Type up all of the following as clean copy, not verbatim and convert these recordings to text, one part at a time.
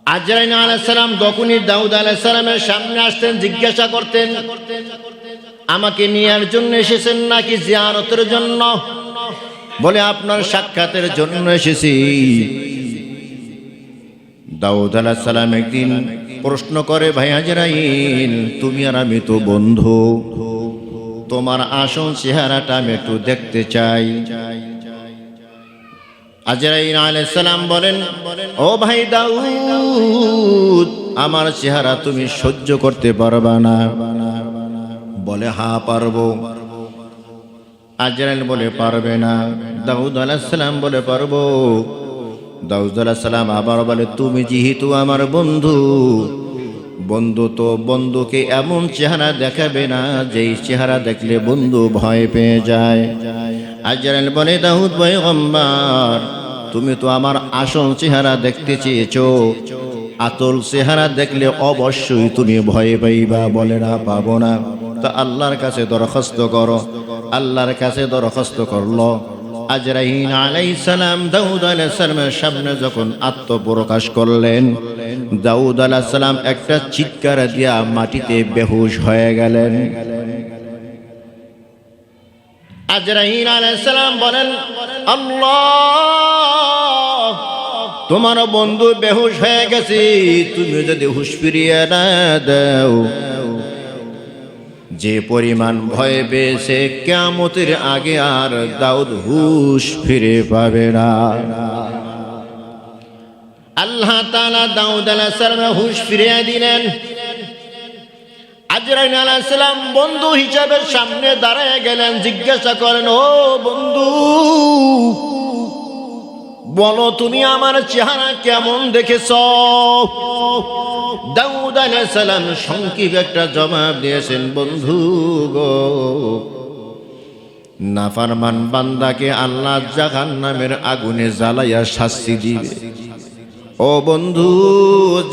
আজরাইল আলাইহিস সালাম যখনই দাউদ আলাইহিস সালামের সামনে আসতেন জিজ্ঞাসা করতেন, আমাকে নেয়ার জন্য এসেছেন নাকি জিয়ারতের জন্য? বলে, আপনার সাক্ষাতের জন্য এসেছি। দাউদ আলাইহিস সালাম একদিন প্রশ্ন করে, ভাই আজরাইল, তুমি আর আমি তো বন্ধু, তোমার আসল চেহারাটা আমি একটু দেখতে চাই। আজরাইল আলাইহিস সালাম বলেন, ও ভাই দাউদ, আমার চেহারা তুমি সহ্য করতে পারবা না? বলে, হ্যাঁ পারবো। আজরাইল বলে, পারবে না? দাউদ আলাইহিস সালাম বলে, পারবো। দাউদ আলাইহিস সালাম আবার বলে, তুমি যেহেতু আমার বন্ধু, বন্ধু তো বন্ধুকে এমন চেহারা দেখাবে না যেই চেহারা দেখলে বন্ধু ভয় পেয়ে যায়। আজরাইল বলে, দাউদ পয়গম্বর, তুমি তো আমার আসল চেহারা দেখতে চেয়েছো, আসল চেহারা দেখলে অবশ্যই তুমি ভয় পাইবা। বলে, না, পাবো না। তো আল্লাহর কাছে দরখাস্ত করো। আল্লাহর কাছে দরখাস্ত করলো। আজরাইল আলাইহিস সালাম দাউদ আলাইহিস সালামের সামনে যখন আত্মপ্রকাশ করলেন, দাউদ আলাইহিস সালাম একটা চিৎকার দিয়া মাটিতে বেহুশ হয়ে গেলেন। আজরাইল আলাইহিস সালাম বলেন, আল্লাহ, তোমার বন্ধু বেহুশ হয়ে গেছে, তুমি যদি হুঁশ ফিরিয়ে না দাও, যে পরিমাণ ভয় পেয়েছে কিয়ামতের আগে আর দাউদ হুঁশ ফিরে পাবে না। আল্লাহ তাআলা দাউদ আলাইহিস সালামের হুঁশ ফিরিয়ে দিলেন। আজরাইল আলাইহিস সালাম বন্ধু হিসাবে সামনে দাঁড়ায় গেলেন, জিজ্ঞাসা করেন, ও বন্ধু, বলো তুমি আমার চেহারা কেমন দেখেছো? দাউদ আলাইহিস সালাম সংক্ষিপ্ত একটা জবাব দিয়েছেন, বন্ধু গো, নাফরমান বান্দাকে আল্লাহ জাহান্নামের আগুনে জ্বালাইয়া শাস্তি দিবে। ও বন্ধু,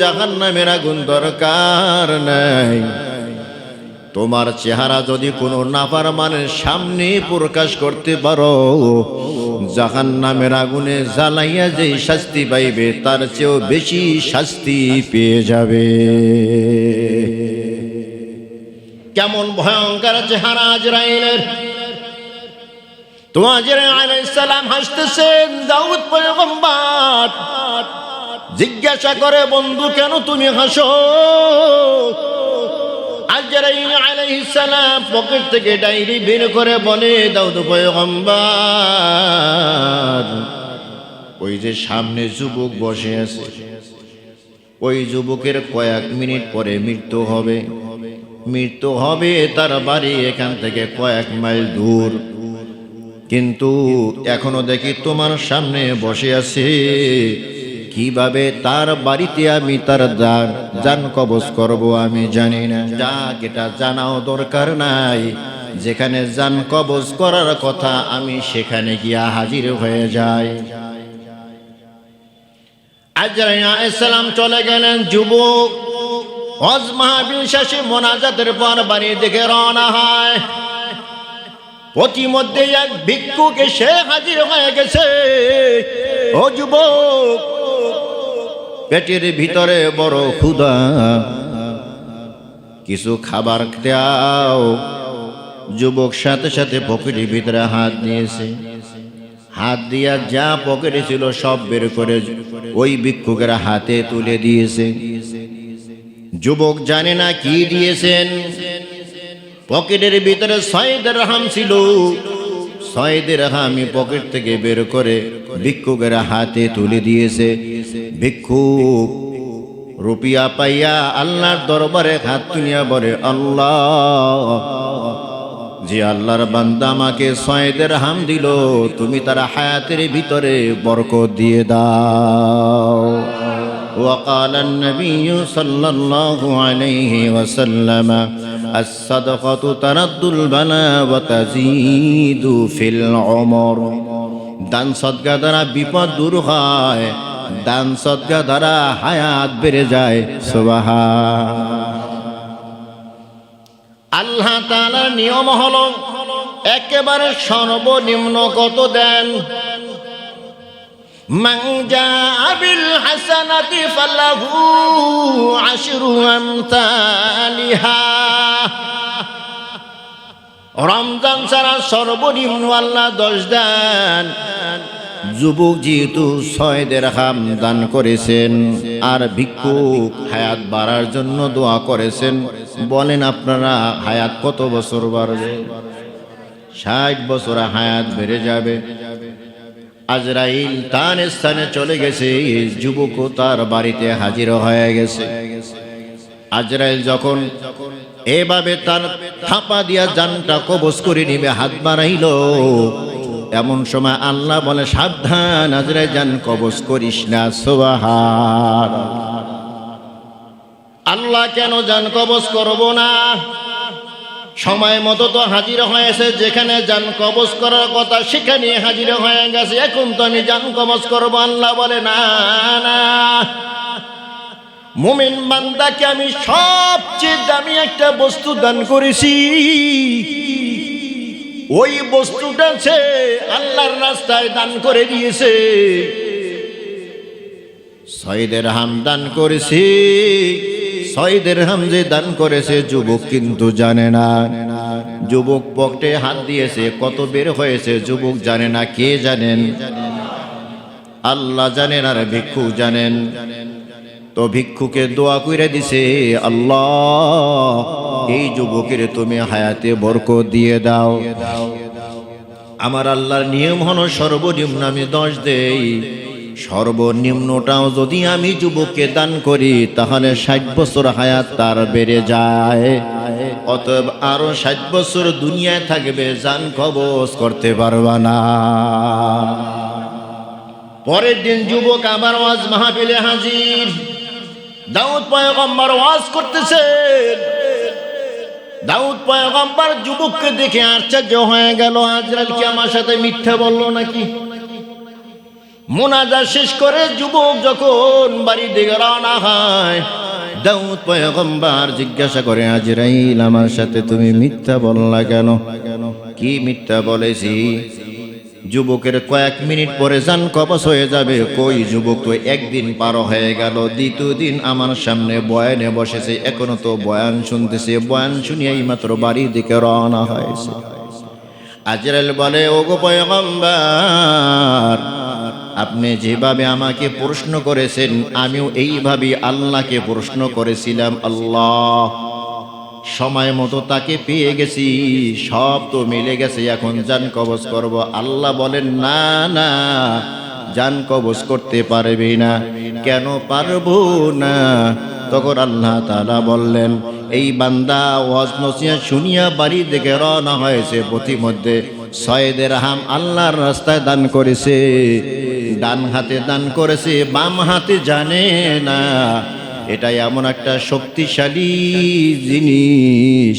জাহান্নামের আগুন দরকার নাই। তোমার চেহারা যদি কোনো নাফরমানের সামনে প্রকাশ করতে পারো, জাহান্নামের আগুনে জ্বালাইয়া যেই শাস্তি পাইবে তার চেয়েও বেশি শাস্তি পেয়ে যাবে। কেমন ভয়ঙ্কর চেহারা আজরাইলের! তো আজরাইল আলাইহিস সালাম হাসতেছেন। দাউদ পয়গম্বর জিজ্ঞাসা করে, বন্ধু কেন তুমি হাসো? আজরাইল আলাইহিস সালাম পকেট থেকে ডায়েরি বের করে বলে, দাউদ পয়গম্বর, ওই যে সামনে যুবক বসে আছে, ওই যুবকের কয়েক মিনিট পরে মৃত্যু হবে। মৃত্যু হবে, তার বাড়ি এখান থেকে কয়েক মাইল দূর, কিন্তু এখনো দেখি তোমার সামনে বসে আছে। কিভাবে তার বাড়িতে আমি তার জান কবজ করব আমি জানি না। যাক, এটা জানাও দরকার নাই। যেখানে জান কবজ করার কথা আমি সেখানে গিয়া হাজির হয়ে যাই। আজরাইল আলাইহিস সালাম চলে গেলেন। যুবক হজ মাহফিল শেষে মোনাজাতের পর বাড়ির দিকে রওনা হয়। প্রতিমধ্যে এক ভিক্ষুক এসে হাজির হয়ে গেছে। ও যুবক, পেটের ভিতরে বড় ক্ষুধা, কিছু খাবার দাও। যুবক সাথে সাথে পকেটের ভিতরে হাত দিয়েছে। হাত দিয়া যা পকেটে ছিল সব বের করে ওই ভিক্ষুকের হাতে তুলে দিয়েছে। যুবক জানে না কি দিয়েছেন। পকেটের ভিতরে 6 দিরহাম ছিল। 6 দিরহামই পকেট থেকে বের করে ভিক্ষুকের হাতে তুলে দিয়েছে। ভিক্ষুক রুপিয়া পাইয়া আল্লাহর দরবারে হাত তুলিয়া বলে, আল্লাহ, যে আল্লাহর বান্দা আমাকে 6 দিরহাম দিল, তুমি তার হায়াতের ভিতরে বরকত দিয়ে দাও। وقال النبي صلى الله عليه وسلم الصدقة ترد البلاء وتزيد في العمر। দান সদকা দ্বারা বিপদ দূর হয়, দান সদকা দ্বারা হায়াত বেড়ে যায়। সুবহান। আল্লাহ তাআলার নিয়ম হলো একেবারে সর্বনিম্ন কত দেন, মান জাআ বিল হাসানাতি ফালাহু আশরু আমসালিহা। রমজান ছাড়া সর্বনিম্ন আল্লাহ 10 দান। যুবক যেহেতু 6 দিরহাম দান করেছেন আর ভিক্ষুক হায়াত বাড়ার জন্য দোয়া করেছেন, বলেন আপনারা হায়াত কত বছর বাড়বে? 60 বছর হায়াত বেড়ে যাবে। আজরাইল তার স্থানে চলে গেছে, যুবকও তার বাড়িতে হাজির হয়ে গেছে। আজরাইল যখন এভাবে তার থাপা দিয়া জানটা কবজ করে নিবে, হাত বাড়াইল, এমন সময় আল্লাহ বলে, সাবধান আজরাইল, জান কবজ করিস না। সুবহানাল্লাহ। আল্লাহ কেন জান কবজ করব না? সময় মতো তো হাজির হয়েছে, যেখানে জান কবজ করার কথা সেখানে হাজির হয়ে গেছে, এখন তো আমি জান কবজ করব? আল্লাহ বলে, না না, মুমিন বান্দাকে আমি সবচেয়ে দামি একটা বস্তু দান করেছি। ওই বস্তুটা সে আল্লাহর রাস্তায় দান করে দিয়েছে। 6 দিরহাম দান করেছি। 6 দিরহাম যে দান করেছে যুবক কিন্তু জানে না। যুবক পকেটে হাত দিয়েছে, কত বের হয়েছে যুবক জানে না। কে জানেন? আল্লাহ জানেন আর ভিক্ষু জানেন। তো ভিক্ষুকে দোয়া কইরা দিছে, আল্লাহ এই যুবকের তুমি হায়াতে বরকত দিয়ে দাও। আমার আল্লাহর নিয়ম হলো সর্বনিম্ন আমি 10 দেই, সর্বনিম্নটাও যদি আমি যুবককে দান করি তাহলে 60 বছর হায়াত তার বেড়ে যায়। অতএব আরো 60 বছর দুনিয়ায় থাকবে, জান কবজ করতে পারবা না। পরের দিন যুবক আবার ওয়াজ মাহফিলে হাজির। দাউদ পয়গম্বর ওয়াজ করতেছেন। দাউদ পয়গম্বর যুবককে দেখে আশ্চর্য হয়ে গেল, আজরাইল কি আমার সাথে মিথ্যা বললো নাকি? মুনাজাত শেষ করে যুবক যখন বাড়ি দিকে রওনা হয়, দাউদ পয়গম্বর জিজ্ঞাসা করে, আজরাইল আমার সাথে তুমি মিথ্যা বললা কেন? কি মিথ্যা বলেছি? যুবকের কয়েক মিনিট পরে জান কবজ হয়ে যাবে। কই যুবক তো একদিন পার হয়ে গেল, দ্বিতীয় দিন আমার সামনে বয়ানে বসেছে, এখনো তো বয়ান শুনতেছে। বয়ান শুনিয়াই মাত্র বাড়ির দিকে রওনা হয়েছে। আজরাইল বলে, ওগো পয়গম্বর, আপনি যেভাবে আমাকে প্রশ্ন করেছেন আমিও এইভাবে আল্লাহকে প্রশ্ন করেছিলাম। আল্লাহ সময় মতো তাকে পেয়ে গেছি, সব তো মিলে গেছে, এখন জান কবজ করব। আল্লাহ বলেন, না না, জান কবজ করতে পারবি না। কেন পারবো না? তখন আল্লাহ তাআলা বললেন, এই বান্দা ওয়াজ নসিহত শুনিয়া বাড়ি থেকে রওনা হয়েছে, পথিমধ্যে 6 দিরহাম আল্লাহর রাস্তায় দান করেছে। ডান হাতে দান করেছে, বাম হাতে জানে না। এটা এমন একটা শক্তিশালী জিনিস,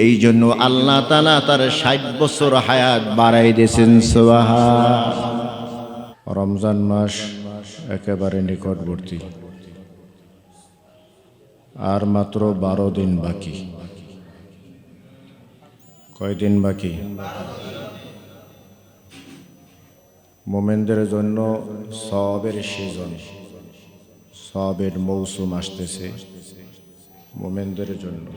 এই জন্য আল্লাহ তাআলা তার 60 বছর হায়াত বাড়াই দিয়েছেন। সুবহানাল্লাহ। রমজান মাস একেবারে নিকটবর্তী, আর মাত্র 12 দিন বাকি। কয়দিন বাকি? মোমেনদের জন্য সওয়াবের সিজন, সওয়াবের মৌসুম আসতেছে। মোমেনদের জন্য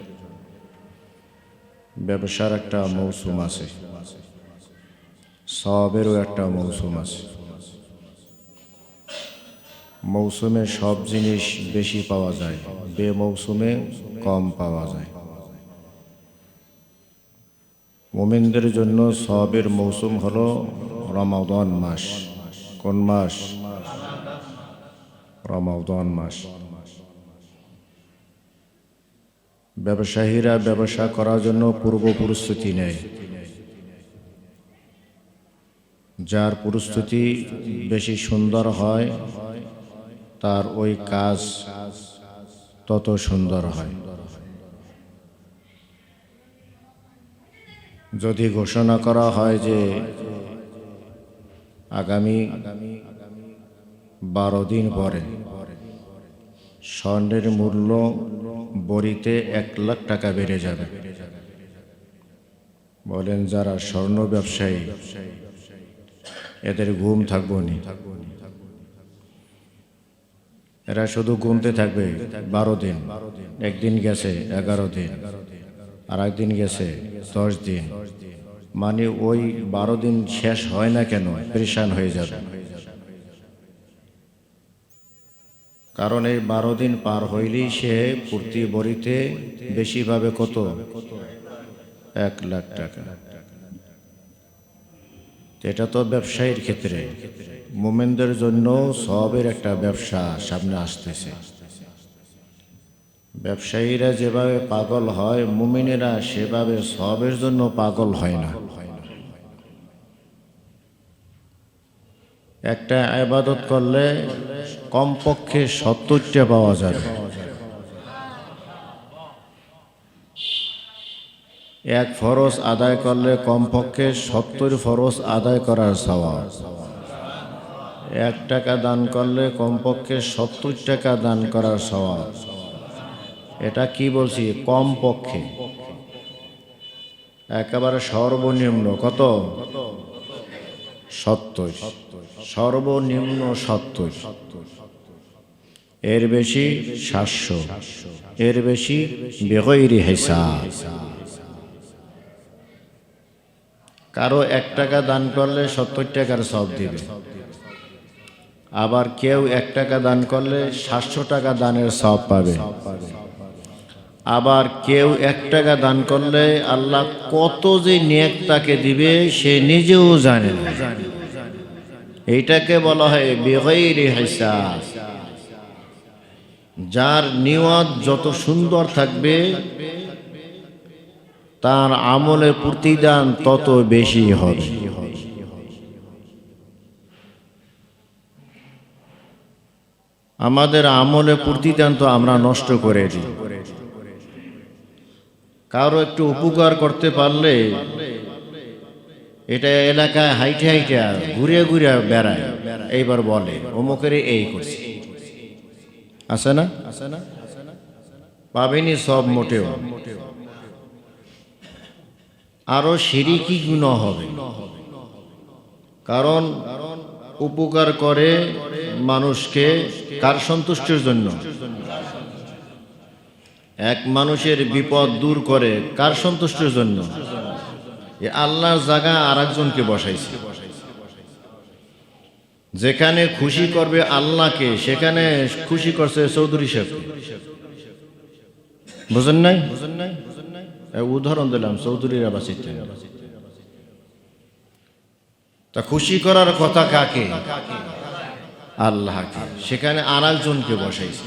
ব্যবসার একটা মৌসুম আছে, সওয়াবেরও একটা মৌসুম আছে। মৌসুমে সব জিনিস বেশি পাওয়া যায়, বেমৌসুমে কম পাওয়া যায়। মুমিনদের জন্য সওয়াবের মৌসুম হলো রমাদান মাস। কোন মাস? রমাদান মাস। ব্যবসায়ীরা ব্যবসা করার জন্য পূর্ব প্রস্তুতি নেয়। যার প্রস্তুতি বেশি সুন্দর হয় তার ওই কাজ তত সুন্দর হয়। যদি ঘোষণা করা হয় যে আগামী 12 দিন পরে স্বর্ণের মূল্য বড়িতে 1 লাখ টাকা বেড়ে যাবে, বলেন যারা স্বর্ণ ব্যবসায়ী এদের ঘুম থাকবো নি? এরা শুধু গুনতে থাকবে 12 দিন, একদিন গেছে 11 দিন, আর একদিন গেছে 10 দিন, মানে ওই 12 দিন শেষ হয় না কেন পরেশান হয়ে যাবে। কারণ এই 12 দিন পার হইলেই সে প্রতি বড়িতে বেশি পাবে কত? 1 লাখ টাকা। এটা তো ব্যবসায়ীর ক্ষেত্রে, মুমিনদের জন্য সবের একটা ব্যবসা সামনে আসতেছে। ব্যবসায়ীরা যেভাবে পাগল হয়, মুমিনেরা সেভাবে সবের জন্য পাগল হয় না। একটা ইবাদত করলে কমপক্ষে 70টা পাওয়া যাবে। এক ফরজ আদায় করলে কমপক্ষে 70 ফরজ আদায় করার সওয়াব। 1 টাকা দান করলে কমপক্ষে 70 টাকা দান করার সওয়াব। এটা কি বলছি? কমপক্ষে। একেবারে সর্বনিম্ন কত? 70। সর্বনিম্ন 70। এর বেশি 700, এর বেশি বেগৈরি হিসাব। কারো 1 টাকা দান করলে 70 টাকার সওয়াব দিবে, আবার কেউ 1 টাকা দান করলে 700 টাকা দানের সওয়াব পাবে। আবার কেউ 1 টাকা দান করলে আল্লাহ কত যে নেক তাকে দিবে সে নিজেও জানে না। এইটাকে বলা হয় বেগৈরি হিসাব। যার নিয়ত যত সুন্দর থাকবে তার আমলে প্রতিদান তত বেশি হবে। আমাদের আমলে প্রতিদান তো আমরা নষ্ট করে দিই। কারো একটু উপকার করতে পারলে এটা এলাকায় হাইটে হাইটে ঘুরে ঘুরে বেড়ায়, এইবার বলে অমুকের এই করছে। আছে না? পাবেনি সব মোটেও। আরো শিরকি গুনাহ হবে। কারণ উপকার করে মানুষকে কার সন্তুষ্টির জন্য? এক মানুষের বিপদ দূর করে কার সন্তুষ্টির জন্য? আল্লাহর জায়গা আর একজনকে বসাইছে। যেখানে খুশি করবে আল্লাহকে সেখানে খুশি করছে চৌধুরী সাহেবকে। বুঝেন নাই? উদাহরণ দিলাম, চৌধুরীরা বাঁচিতে। তা খুশি করার কথা কাকে? আল্লাহকে। সেখানে আর একজনকে বসাইছে।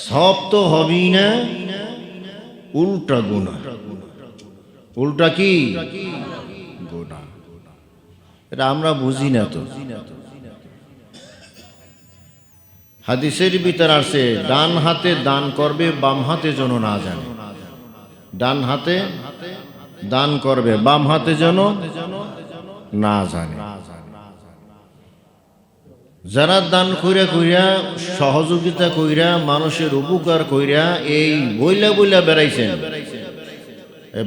সব তো হবেই না, উল্টা গুনাহ। উল্টা কি? গুনাহ। এটা আমরা বুঝি না তো। হাদিসের ভিতর আছে ডান হাতে দান করবে, বাম হাতে যেন না জানে। ডান হাতে দান করবে, বাম হাতে যেন না জানে। যারা দান কইরা কইরা সহযোগিতা কইরা মানুষের উপকার কইরা এই বইলা বইলা বেড়াইছেন,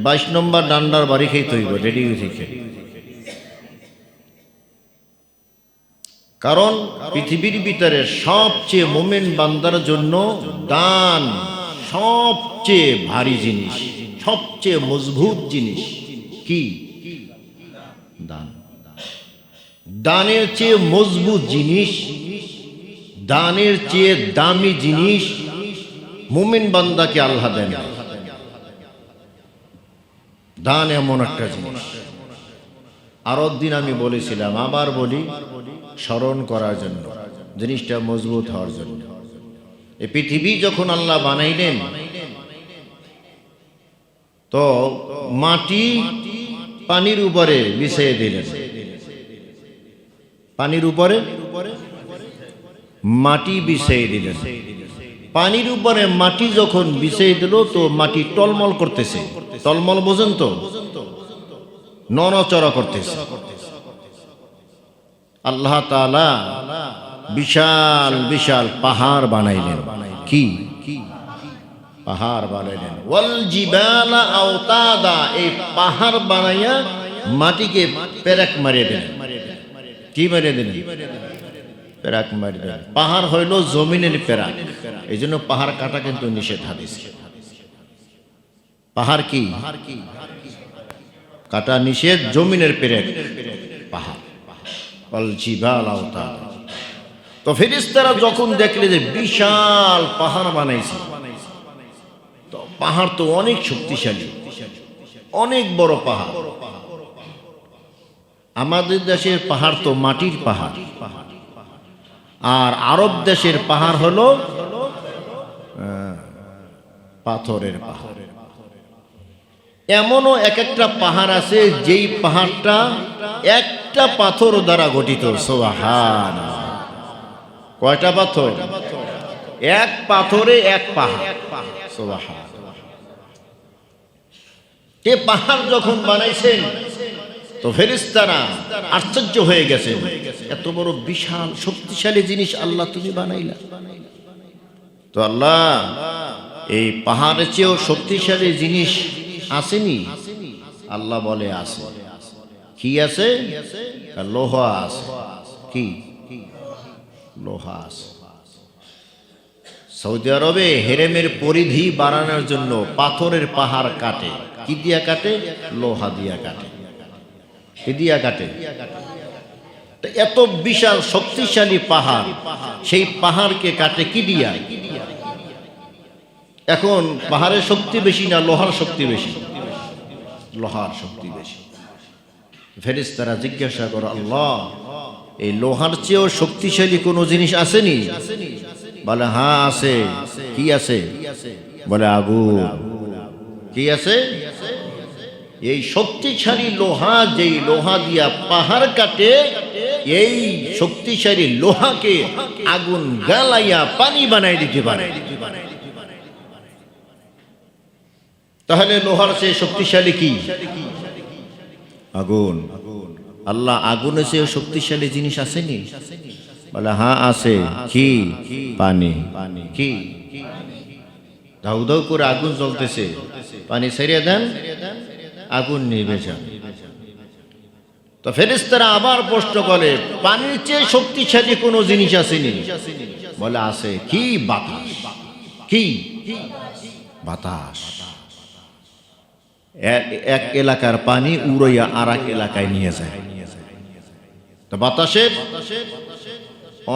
22 নম্বর ডান্ডার বাড়ি খেতে হইব রেডি থেকে। কারণ পৃথিবীর ভিতরে সবচেয়ে মুমিন বান্দার জন্য দান সবচেয়ে ভারী জিনিস, সবচেয়ে মজবুত জিনিস। কি? দান। দানের চেয়ে মজবুত জিনিস, দানের চেয়ে দামি জিনিস মুমিন বান্দাকে আল্লাহ দেন। দান এমন একটা জিনিস। আরো দিন আমি বলেছিলাম, আবার বলি স্মরণ করার জন্য, জিনিসটা মজবুত হওয়ার জন্য। এই পৃথিবী যখন আল্লাহ বানাইলেন তো মাটি পানির উপরে বিছিয়ে দিলেন। পানির উপরে মাটি বিছিয়ে দিলেন। পানির উপরে মাটি যখন বিছিয়ে দিল তো মাটি টলমল করতেছে। টলমল বোঝেন তো? নড়াচড়া করতেছে। আল্লাহ তাআলা বিশাল বিশাল পাহাড় বানাইলেন। কি? পাহাড় বানাইলেন। ওয়াল জিবালা আওতাদা, এই পাহাড় বানাইয়া মাটিকে পেরেক মারিয়ে দিলেন। কি মারিয়ে দিলেন? পেরাক মারি দেয়। পাহাড় হইল জমিনের পেরাক, এই জন্য পাহাড় কাটা কিন্তু নিষেধ হাদিসে। পাহাড় কি কাটা নিষেধ, জমিনের পেরাক পাহাড়। তো ফেরেশতারা যখন দেখলে যে বিশাল পাহাড় বানাইছে, তো পাহাড় তো অনেক শক্তিশালী, অনেক বড় পাহাড়। আমাদের দেশের পাহাড় তো মাটির পাহাড়, আর আরব দেশের পাহাড় হলো পাথরের পাহাড়। এমনও এক একটা পাহাড় আছে যেই পাহাড়টা একটা পাথর দ্বারা গঠিত। সুবহানাল্লাহ। কয়টা পাথর? এক পাথরে এক পাহাড়। সুবহানাল্লাহ। এই পাহাড় যখন বানাইছেন তো ফেরেশতারা আশ্চর্য হয়ে গেছে, এত বড় বিশাল শক্তিশালী জিনিস আল্লাহ তুমি বানাইলা। তো আল্লাহ, এই পাহাড়ের চেয়েও শক্তিশালী জিনিস আসেনি? আল্লাহ বলে আছে। কি আছে? লোহা আছে। কি? লোহা আছে। সৌদি আরবে হেরেমের পরিধি বাড়ানোর জন্য পাথরের পাহাড় কাটে। কি দিয়া কাটে? লোহা দিয়া কাটে। কি দিয়া কাটে? এত বিশাল শক্তিশালী পাহাড়, সেই পাহাড়কে কাটে কি দিয়া? এখন পাহাড়ের শক্তি বেশি না লোহার শক্তি বেশি? লোহার শক্তি বেশি। ফেরেশতারা জিজ্ঞাসা করে, আল্লাহ, এই লোহার চেয়েও শক্তিশালী কোনো জিনিস আসেনি? বলে হ্যাঁ আছে। কি আছে? বলে আগুন। কি আছে? এই শক্তিশালী লোহা, যেই লোহা দিয়া পাহাড় কাটে, এই শক্তিশালী লোহাকে আগুন জ্বালাইয়া পানি বানাই দিতে পারে। তাহলে লোহার চেয়ে শক্তিশালী কি? আগুন। আল্লাহ, আগুনের চেয়ে শক্তিশালী জিনিস আসেনি? বলে হ্যাঁ আছে। কি? পানি। কি? ধাউ ধাউ করে আগুন জ্বলতেছে, পানি ছেড়ে দেন, আগুন নিভে যান। তো ফেরেশতারা আবার প্রশ্ন করে, পানির চেয়ে শক্তিশালী কোনো জিনিস আসেনি? বলে আছে। কি? বাতাস। কি? বাতাস। এক এলাকার পানি উড়াইয়া আর এক এলাকায় নিয়ে যায়। তো বাতাসের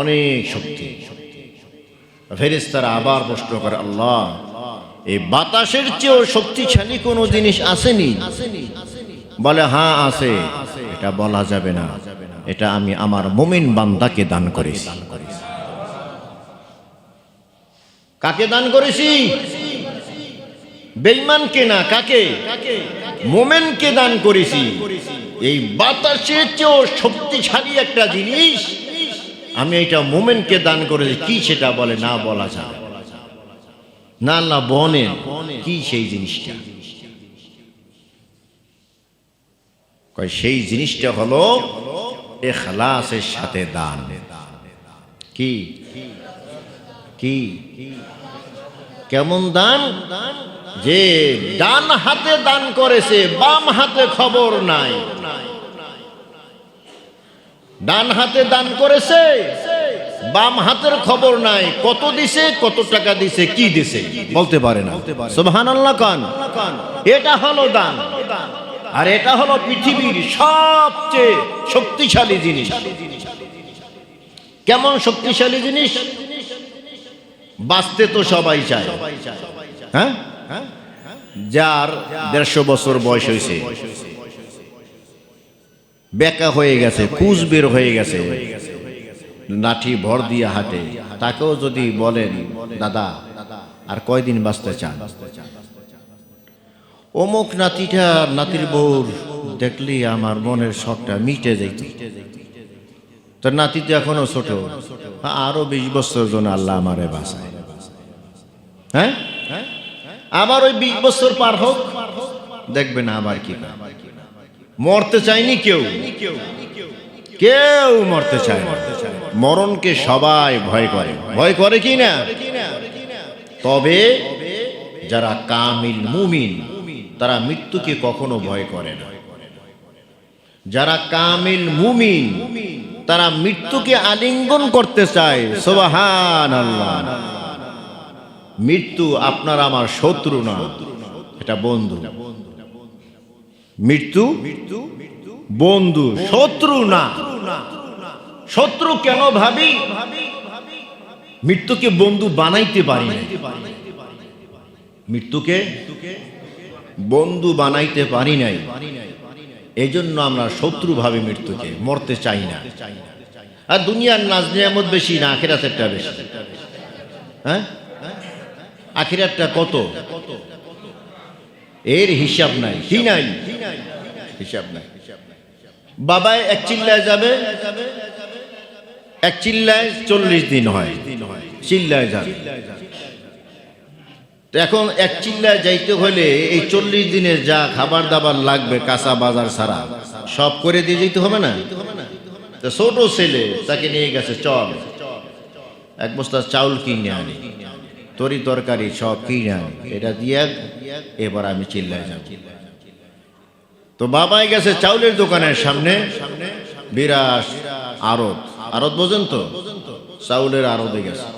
অনেক শক্তি। ফেরেশতারা আবার প্রশ্ন করে, আল্লাহ, এই বাতাসের চেয়েও শক্তিশালী কোনো জিনিস আসেনি? বলে হ্যাঁ আছে। এটা বলা যাবে না, এটা আমি আমার মুমিন বান্দাকে দান করেছি। কাকে দান করেছি? বেঈমানকে না। কাকে? মুমিনকে দান করেছি। এই বাতাসের চেয়েও শক্তিশালী একটা জিনিস আমি এটা মুমিনকে দান করেছি। কি সেটা? বলে না বলা যায় না। আল্লাহ বলেন কি সেই জিনিসটা? কয় সেই জিনিসটা হলো ইখলাসের সাথে দান। কি? কি? কেমন দান? যে ডান হাতে দান করেছে, বাম হাতে খবর নাই। ডান হাতে দান করেছে, বাম হাতের খবর নাই। কত দিছে, কত টাকা দিছে, কি দিছে বলতে পারে না। সুবহানাল্লাহ কান। এটা হলো দান। আর এটা হলো পৃথিবীর সবচেয়ে শক্তিশালী জিনিস। কেমন শক্তিশালী জিনিস? বাঁচতে তো সবাই চায়। হ্যাঁ, যার 150 বছর বয়স হয়েছে, বেকা হয়ে গেছে, কুচ বের হয়ে গেছে, লাঠি ভর দিয়ে হাঁটে, তাকেও যদি বলেন দাদা আর কয়দিন বাঁচতে চান, অমুক নাতিটা নাতির বউর দেখলি আমার মনের শখটা মিটে যেত। তো নাতি তো এখনো ছোট, আরো 20 বছর জন্য আল্লাহ আমারে বাঁচায়। হ্যাঁ, আবার ওই 20 বছর পার হোক, দেখবেন আবার কি। মরতে চায়নি কেউ, কেউ মরতে চায় না। মরণকে সবাই ভয় করে। ভয় করে কি না? তবে যারা কামিল মুমিন তারা মৃত্যুকে কখনো ভয় করে না। যারা কামিল মুমিন তারা মৃত্যুকে আলিঙ্গন করতে চায়। সুবহানাল্লাহ। মৃত্যু আপনার আমার শত্রু না, এটা বন্ধু। মৃত্যু বন্ধু, শত্রু না। শত্রু কেন ভাবি? মৃত্যুকে বন্ধু বানাইতে পারি না। মৃত্যুকে বন্ধু বানাইতে পারি নাই, এই জন্য আমরা শত্রু ভাবি মৃত্যুকে, মরতে চাই না। আর দুনিয়ার নাজ নিয়ামত বেশি না আখিরাতেরটা বেশি? হ্যাঁ, আখিরাতটা কত এর হিসাব নাই, কি নাই হিসাব নাই। বাবায় এক চিল্লায় যাবে, এক চিল্লায় 40 দিন হয়, চিল্লায় যাবে। এখন এক চিল্লায় যাইতে হলে এই 40 দিনের যা খাবার দাবার লাগবে কাঁচা বাজার ছাড়া সব করে দিয়ে যেতে হবে না? তো ছোট ছেলে তাকে নিয়ে গেছে, চল এক বস্তা চাউল কিনে আনি, তরি তরকারি সব কিনে আনি, এটা দিয়ে এবার আমি চিল্লায় যাব। তো বাবাই গেছে চাউলের দোকানের সামনে, বিরাট আড়ত, আড়ত বোঝেন তো, চাউলের আড়তে গেছে।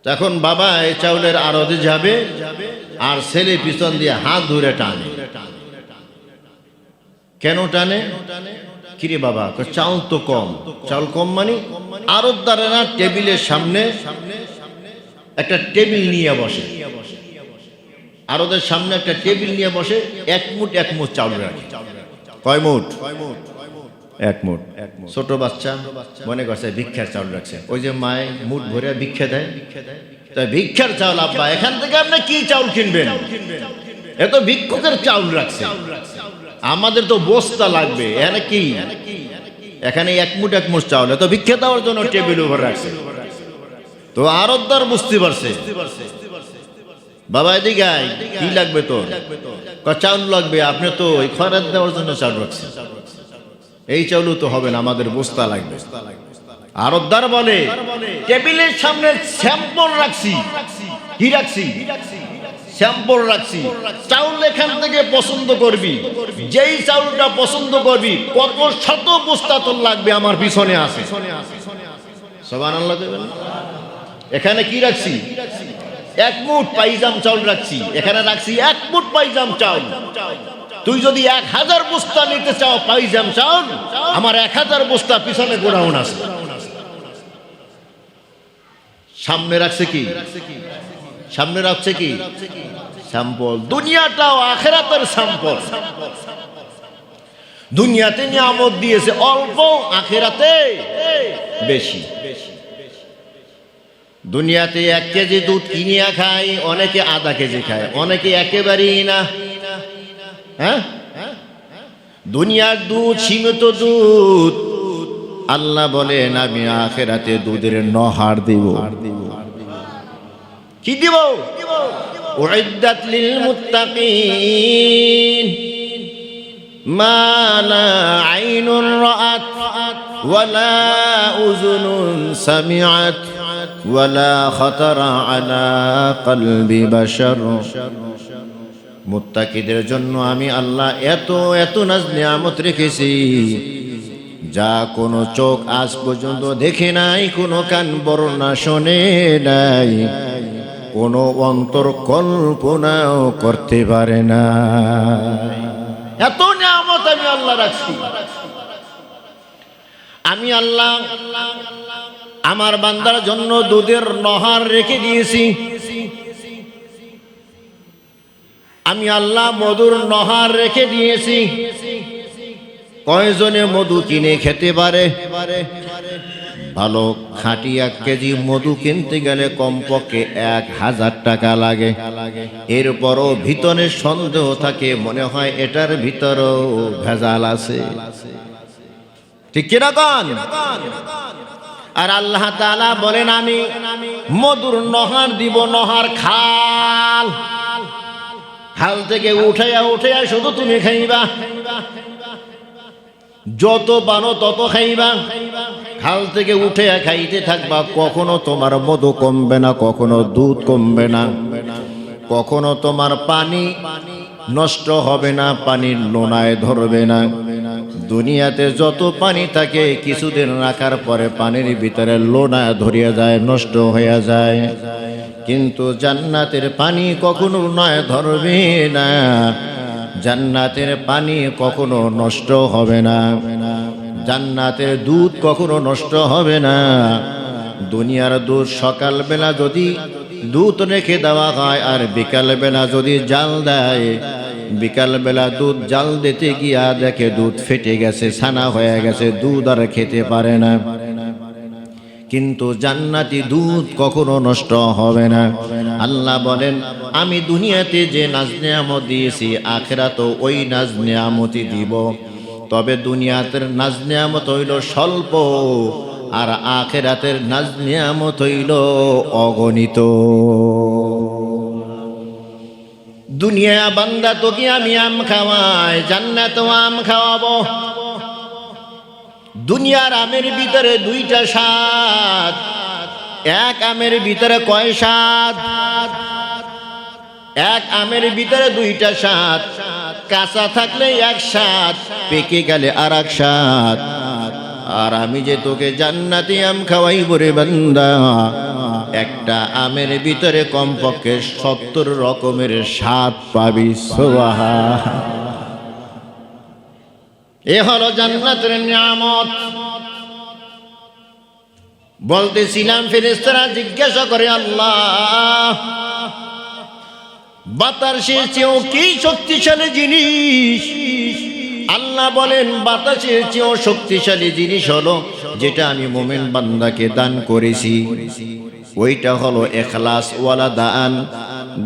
তখন বাবা এই চাউলের আড়তে যাবে আর ছেলে পিছন দিয়ে হাত ধরে টানে। কেন টানে? কিরে বাবা, চাউল তো কম। চাউল কম মানে আড়তদারেরা টেবিলের সামনে একটা টেবিল নিয়ে বসে, আড়তের সামনে একটা টেবিল নিয়ে বসে, এক মুঠ চাউল রাখে। কয় মুঠ? এক মুঠ। ছোট বাচ্চা মনে করছে ভিক্ষার চাউল রাখছে, ওই যে মায় মুঠ ভরে ভিক্ষা দেয়, তাই ভিক্ষার চাউল। আব্বা এখান থেকে আপনি কি চাউল কিনবেন? এত ভিক্ষুকের চাউল রাখছে, আমাদের তো বস্তা লাগবে। এখানে কি? এখানে এক মুঠ চাউল, এত ভিক্ষা দেওয়ার জন্য টেবিল উপর রাখছে। তো আরতদার বুঝতে পারছে, বাবা এদিকে আয়, কি লাগবে তোর? চাউল লাগবে। আপনি তো ওই খয়রাত দেওয়ার জন্য চাউল রাখছেন, এই চাউলও তো হবে না, আমাদের বস্তা লাগবে। আরতদার বলে, টেবিলের সামনে স্যাম্পল রাখছি। কি রাখছি? স্যাম্পল রাখছি। চাউল এখান থেকে পছন্দ করবি, যেই চাউলটা পছন্দ করবি, কত শত বস্তা তোর লাগবে আমার পিছনে আছে। সুবহানাল্লাহ। এখানে কি রাখছি? এক মুঠ পাইজাম চাউল রাখছি, এখানে রাখছি এক মুঠ পাইজাম চাউল। তুই যদি 1000 বস্তা নিতে চাও পাইজাম চাউল, আমার 1000 বস্তা পিছনে গোডাউন আছে। সামনে রাখছে কি? সামনে রাখছে কি? স্যাম্পল। দুনিয়াটাও আখিরাতের স্যাম্পল। দুনিয়াতে নিয়ামত দিয়েছে অল্প, আখিরাতে বেশি। দুনিয়াতে 1 কেজি দুধ কিনিয়া খায়, অনেকে আধা কেজি খায়, অনেকে একেবারেই না। হ্যাঁ, দুনিয়ার দুধ সীমিত দুধ। আল্লাহ বলেন আমি আখিরাতে দুধের নহর দিব। কি দিব? উইদ্দাত লিল মুত্তাকিন মা লা আইনুন রাআত ওয়ালা উযুনুন সামিআত ওয়ালা খাতারা আলা কলবি বাশার। মুত্তাকিদের জন্য আমি আল্লাহ এত এত নাজ নিয়ামত রেখেছি, যা কোনো চোখ আজ পর্যন্ত দেখে নাই, কোনো কান বর্ণনা শোনে নাই, কোনো অন্তর কল্পনাও করতে পারে না। এত নিয়ামত আমি আল্লাহ রাখছি। আমি আল্লাহ আমার বান্দার জন্য দুধের নহর রেখে দিয়েছি। আমি আল্লাহ মধুর নহর রেখে দিয়েছি। কয়জনে মধু কিনে খেতে পারে? ভালো খাঁটি 1 কেজি মধু কিনতে গেলে কমপক্ষে 1000 টাকা লাগে। এরপরও ভিতরে সন্দেহ থাকে, মনে হয় এটার ভিতরেও ভেজাল আছে। ঠিক কিনা গান? আর আল্লাহ তাআলা বলেন আমি মধুর নহর দিব, নহর খাল, খাল থেকে উঠাইয়া উঠাইয়া শুধু তুমি খাইবা, যত পানো তত খাইবা, খাল থেকে উঠে খাইতে থাকবা। কখনো তোমার মধু কমবে না, কখনো দুধ কমবে না, কখনো তোমার পানি নষ্ট হবে না, পানির লোনায় ধরবে না। দুনিয়াতে যত পানি থাকে কিছুদিন রাখার পরে পানির ভিতরে লোনা ধরিয়া যায়, নষ্ট হয়ে যায়। কিন্তু জান্নাতের পানি কখনো নয় ধরবে না, জান্নাতের পানি কখনো নষ্ট হবে না, জান্নাতের দুধ কখনো নষ্ট হবে না। দুনিয়ার দুধ সকালবেলা যদি দুধ রেখে দেওয়া হয় আর বিকালবেলা যদি জাল দেয়, বিকালবেলা দুধ জাল দিতে গিয়া দেখে দুধ ফেটে গেছে, ছানা হয়ে গেছে, দুধ আর খেতে পারে না। কিন্তু জান্নাতি দুধ কখনো নষ্ট হবে না। আল্লাহ বলেন, আমি দুনিয়াতে যে নাজ নিয়ামত দিয়েছি আখিরাতেও ওই নাজ নিয়ামতই দিব। তবে দুনিয়াতের নাজ নিয়ামত হইল স্বল্প, আর আখিরাতের নাজ নিয়ামত হইল অগণিত। দুনিয়া বান্দা তোকে আমি আম খাওয়াই, জান্নাতেও আম খাওয়াবো। দুনিয়ার আমের ভিতরে দুইটা স্বাদ, এক আমের ভিতরে কয় স্বাদ? এক আমের ভিতরে দুইটা স্বাদ। কাঁচা থাকলে এক স্বাদ, পেকে গেলে আর এক স্বাদ। আর আমি যে তোকে জান্নাতি আম খাওয়াইব রে বান্দা, একটা আমের ভিতরে কমপক্ষে 70 রকমের স্বাদ পাবি। সুবহান। এ হলো জান্নাতের নিয়ামত। বলতেছিলাম ফেরেশতারা জিজ্ঞাসা করে, আল্লাহ বাতাসের চেয়েও কি শক্তিশালী জিনিস? আল্লাহ বলেন, বাতাসের চেয়েও শক্তিশালী জিনিস হলো যেটা আমি মুমিন বান্দাকে দান করেছি, ওইটা হলো ইখলাস ওয়ালা দান।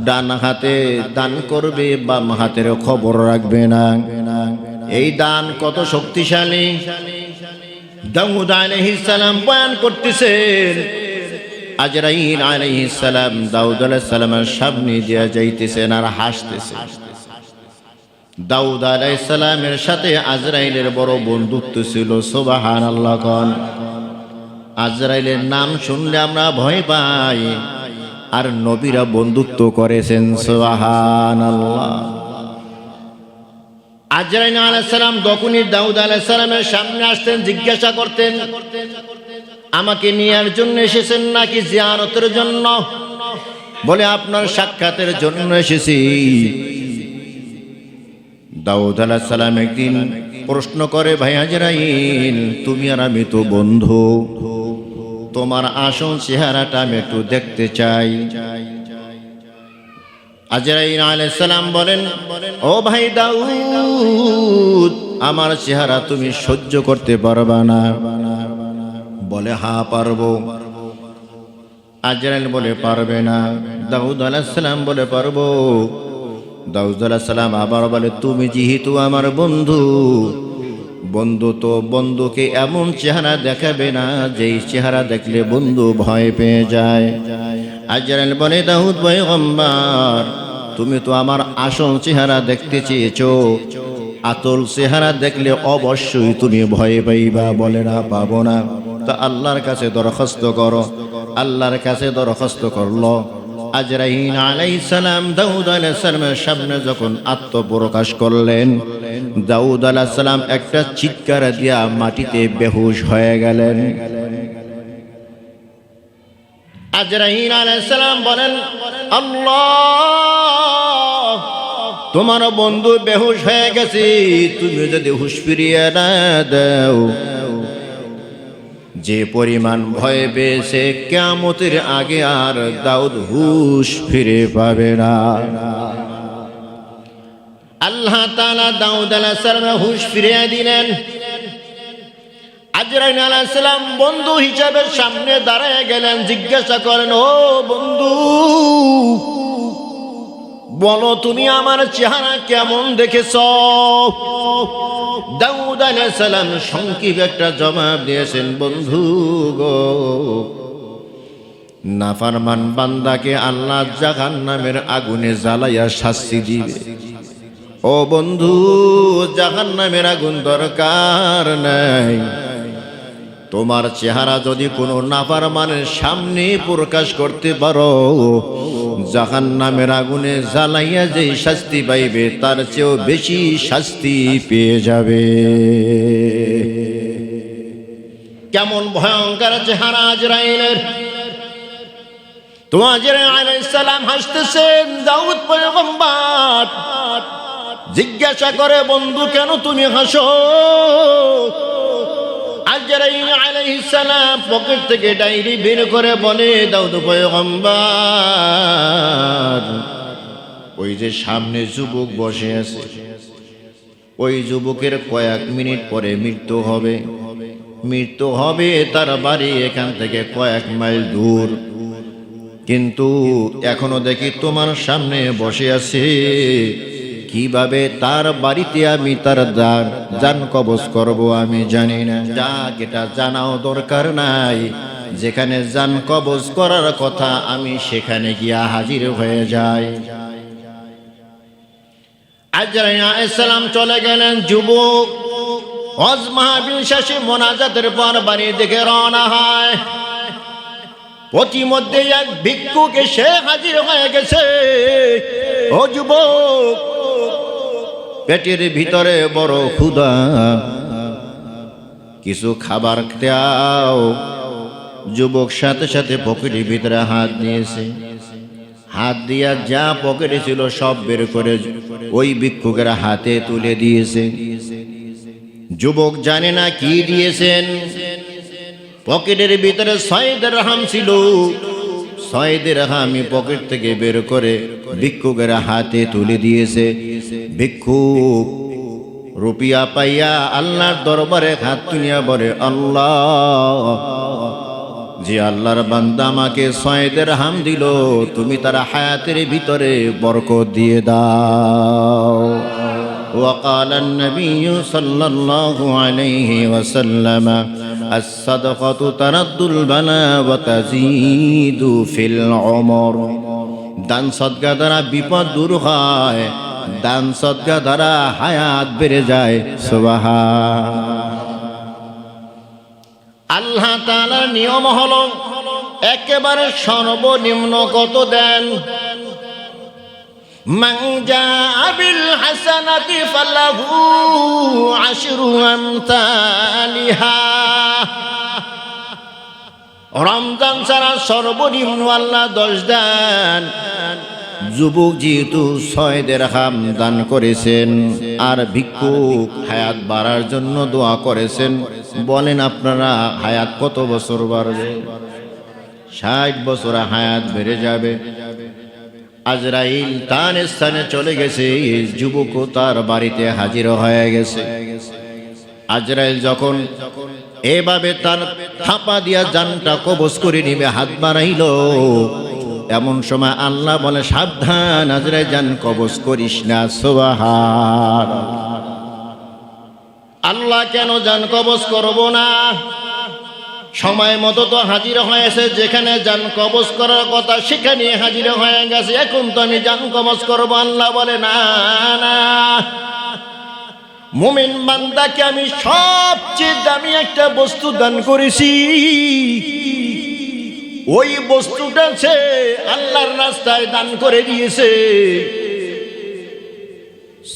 ডান হাতে দান করবে, বাম হাতের খবর রাখবে না। এই দান কত শক্তিশালী দাউদ আলাইহিস সালাম বয়ান করতেছেন। আজরাইল আলাইহিস সালাম দাউদ আলাইহিস সালামের সামনে দিয়ে যাইতেছেন আর হাসতেছেন। দাউদ আলাইহিস সালামের সাথে আজরাইলের বড় বন্ধুত্ব ছিল। সুবহানাল্লাহ। কোন আজরাইলের নাম শুনলে আমরা ভয় পাই, আর নবীরা বন্ধুত্ব করেছেন। সুবহানাল্লাহ। আজরাইল আলাইহিস সালাম যখনই দাউদ আলাইহিস সালামের সামনে আসতেন জিজ্ঞাসা করতেন, আমাকে নেয়ার জন্য এসেছেন নাকি জিয়ারতের জন্য? বলে, আপনার সাক্ষাতের জন্য এসেছি। দাউদ আলাইহিস সালাম একদিন প্রশ্ন করে, ভাই আজরাইল, তুমি আর আমি তো বন্ধু, তোমার আসল চেহারাটা আমি একটু দেখতে চাই। আজরাইল আলাইহিস সালাম বলেন, ও ভাই দাউদ, আমার চেহারা তুমি সহ্য করতে পারবা না? বলে, হ্যাঁ পারবো। আজরাইল বলে, পারবে না? দাউদ আলাইহিস সালাম বলে, পারবো। দাউদ আলাইহিস সালাম আবার বলে, তুমি যেহেতু আমার বন্ধু, বন্ধু তো বন্ধুকে এমন চেহারা দেখাবে না যেই চেহারা দেখলে বন্ধু ভয় পেয়ে যায়। আজরাইল বলে, দাউদ পয়গম্বর, তুমি তো আমার আসল চেহারা দেখতে চেয়েছো, আসল চেহারা দেখলে অবশ্যই তুমি ভয় পাইবা। বলে, না, পাবো না। তা আল্লাহর কাছে দরখাস্ত করো। আল্লাহর কাছে দরখাস্ত করলো। আজরাইল আলাইহিস সালাম দাউদ আলাইহিস সালামের সামনে যখন আত্মপ্রকাশ করলেন, দাউদ আলাইহিস সালাম একটা চিৎকার দিয়া মাটিতে বেহুশ হয়ে গেলেন। আজরাইল আলাইহিস সালাম বলেন, আল্লাহ, তোমার বন্ধু বেহুশ হয়ে গেছে, তুমি যদি হুঁশ ফিরিয়ে না দাও, যে পরিমাণ ভয় পেয়েছে কিয়ামতের আগে আর দাউদ হুঁশ ফিরে পাবে না। আল্লাহ তাআলা দাউদ আলাইহিস সালামের হুঁশ ফিরিয়ে দিলেন। আজরাইল আলাইহিস সালাম বন্ধু হিসাবে সামনে দাঁড়ায় গেলেন। জিজ্ঞাসা করেন, ও বন্ধু, বলো তুমি আমার চেহারা কেমন দেখেছ? দাউদ আলাইহিস সালাম সংক্ষিপ্ত একটা জবাব দিয়েছেন, বন্ধু গো, নাফরমান বান্দাকে আল্লাহ জাহান্নামের আগুনে জ্বালাইয়া শাস্তি দিবে। ও বন্ধু, জাহান্নামের আগুন দরকার নাই, তোমার চেহারা যদি কোনো নাফরমানের সামনে প্রকাশ করতে পারো, জাহান্নামের আগুনে জ্বালাইয়া যে শাস্তি পাইবে তার চেয়েও বেশি শাস্তি পেয়ে যাবে। কেমন ভয়ঙ্কর চেহারা আজরাইলের! তো আজরাইল আলাইহিস সালাম হাসতেছেন, দাউদ পয়গম্বর জিজ্ঞাসা করে, বন্ধু কেন তুমি হাসো? আজরাইল আলাইহিস সালাম পকেট থেকে ডায়েরি বের করে বলে, দাউদ পয়গম্বর, ওই যে সামনে যুবক বসে আছে, ওই যুবকের কয়েক মিনিট পরে মৃত্যু হবে। মৃত্যু হবে, তার বাড়ি এখান থেকে কয়েক মাইল দূর, কিন্তু এখনো দেখি তোমার সামনে বসে আছে। কিভাবে তার বাড়িতে আমি তার জান কবজ করব আমি জানি না। যাক, এটা জানাও দরকার নাই। যেখানে জান কবজ করার কথা আমি সেখানে গিয়া হাজির হয়ে যাই। আজরাইল আলাইহিস সালাম চলে গেলেন। যুবক হজ মাহফিল শেষে মোনাজাতের পর বাড়ির দিকে রওনা হয়। প্রতিমধ্যে এক ভিক্ষুক এসে হাজির হয়ে গেছে। ও যুবক, পেটের ভিতরে বড় ক্ষুধা, কিছু খাবার দাও। যুবক সাথে সাথে পকেটের ভিতরে হাত দিয়েছে। হাত দিয়া যা পকেটে ছিল সব বের করে ওই ভিক্ষুকের হাতে তুলে দিয়েছে। যুবক জানে না কি দিয়েছেন। পকেটের ভিতরে 6 দিরহাম ছিল। 6 দিরহামই পকেট থেকে বের করে ভিক্ষুকের হাতে তুলে দিয়েছে। ভিক্ষুক রুপিয়া পাইয়া আল্লাহর দরবারে হাত তুলিয়া বলে, আল্লাহ, যে আল্লাহর বান্দা আমাকে 6 দিরহাম দিল, তুমি তার হায়াতের ভিতরে বরকত দিয়ে দাও। وقال النبي صلى الله عليه وسلم الصدقة ترد البلاء وتزيد في العمر। দান সদকা দ্বারা বিপদ দূর হয়, দান সদকা দ্বারা হায়াত বেড়ে যায়। সুবহান। আল্লাহ তাআলার নিয়ম হলো একেবারে সর্বনিম্ন কত দেন। মান জাআ বিল হাসানাতি ফালাহু আশরু আমসালিহা। রমজান ছাড়া সর্বনিম্ন আল্লাহ 10 দেন। যুবক যেহেতু 6 দিরহাম দান করেছেন আর ভিক্ষুক হায়াত বাড়ার জন্য দোয়া করেছেন, বলেন আপনারা হায়াত কত বছর বাড়বে? 60 বছর হায়াত বেড়ে যাবে। আজরাইল তার স্থানে চলে গেছে। যুবকও তার বাড়িতে হাজির হয়ে গেছে। আজরাইল যখন এভাবে তার থাপা দিয়া জানটা কবজ করে নিবে, হাত বাড়াইল, এমন সময় আল্লাহ বলে, সাবধান আজরাইল, জান কবজ করিস না। সুবহান। আল্লাহ কেন জান কবজ করব না? সময় মতো তো হাজির হয়েছে, যেখানে জান কবজ করার কথা সেখানে হাজির হয়ে গেছে, এখন তো আমি জান কবজ করব। আল্লাহ বলে, না না, মুমিন বান্দাকে আমি সবচেয়ে দামি একটা বস্তু দান করেছি। ওই বস্তুটা সে আল্লাহর রাস্তায় দান করে দিয়েছে।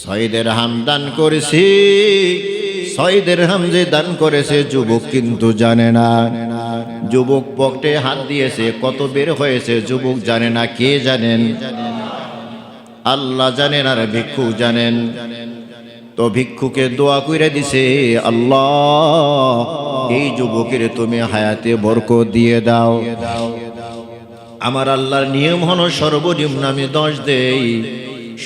6 দিরহাম দান করেছি। 6 দিরহাম যে দান করেছে যুবক কিন্তু জানে না। যুবক পকেটে হাত দিয়েছে, কত বের হয়েছে যুবক জানে না। কে জানেন? আল্লাহ জানেন আর ভিক্ষু জানেন। তো ভিক্ষুকে দোয়া কইরা দিছে, আল্লাহ, এই যুবকের তুমি হায়াতে বরকত দিয়ে দাও। আমার আল্লাহর নিয়ম হলো সর্বনিম্ন আমি 10 দেই।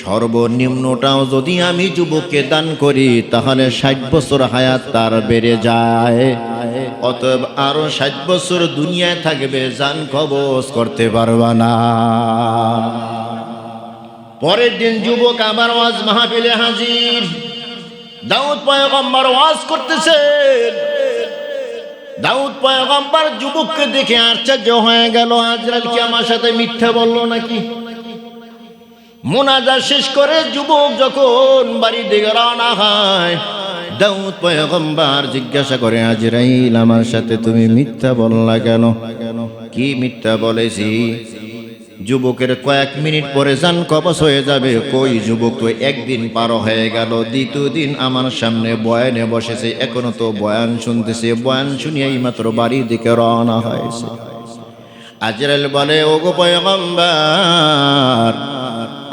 সর্বনিম্নটাও যদি আমি যুবককে দান করি তাহলে 60 বছর হায়াত তার বেড়ে যায়। অতএব আরো 60 বছর দুনিয়ায় থাকবে, জান কবজ করতে পারবা না। পরের দিন যুবক আবার ওয়াজ মাহফিলে হাজির। দাউদ পয়গম্বর ওয়াজ করতেছেন। দাউদ পয়গম্বর যুবককে দেখে আশ্চর্য হয়ে গেল, আজরাইল কি আমার সাথে মিথ্যা বললো নাকি? মোনাজাত শেষ করে যুবক যখন বাড়ি দিকে রওনা হয়, দাউদ পয়গম্বর জিজ্ঞাসা করে, আজরাইল আমার সাথে তুমি মিথ্যা বললা কেন? কি মিথ্যা বলেছি? যুবকের কয়েক মিনিট পরে জান কবজ হয়ে যাবে। কই যুবক তো একদিন পার হয়ে গেল, দ্বিতীয় দিন আমার সামনে বয়ানে বসেছে, এখনো তো বয়ান শুনতেছে। বয়ান শুনিয়াই মাত্র বাড়ির দিকে রওনা হয়েছে। আজরাইল বলে, ওগো পয়গম্বর,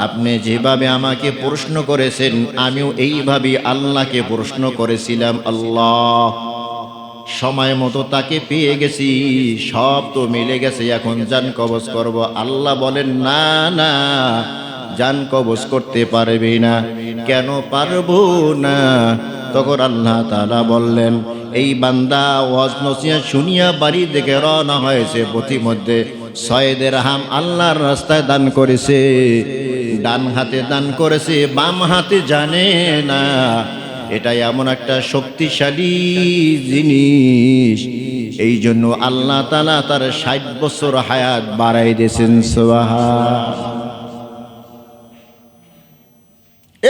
আপনি যেভাবে আমাকে প্রশ্ন করেছেন আমিও এইভাবে আল্লাহকে প্রশ্ন করেছিলাম। আল্লাহ সময় মতো তাকে পেয়ে গেছি, সব তো মিলে গেছে, এখন জান কবজ করব। আল্লাহ বলেন, না না, জান কবজ করতে পারবি না। কেন পারবো না? তখন আল্লাহ তাআলা বললেন, এই বান্দা ওয়াজ নসিহত শুনিয়া বাড়ি থেকে রওনা হয়েছে, পথিমধ্যে 6 দিরহাম আল্লাহর রাস্তায় দান করেছে। ডান হাতে দান করেছে, বাম হাতে জানে না। এটা এমন একটা শক্তিশালী জিনিস, এই জন্য আল্লাহ তাআলা তার 60 বছর হায়াত বাড়াই দিয়েছেন। সুবহানাল্লাহ।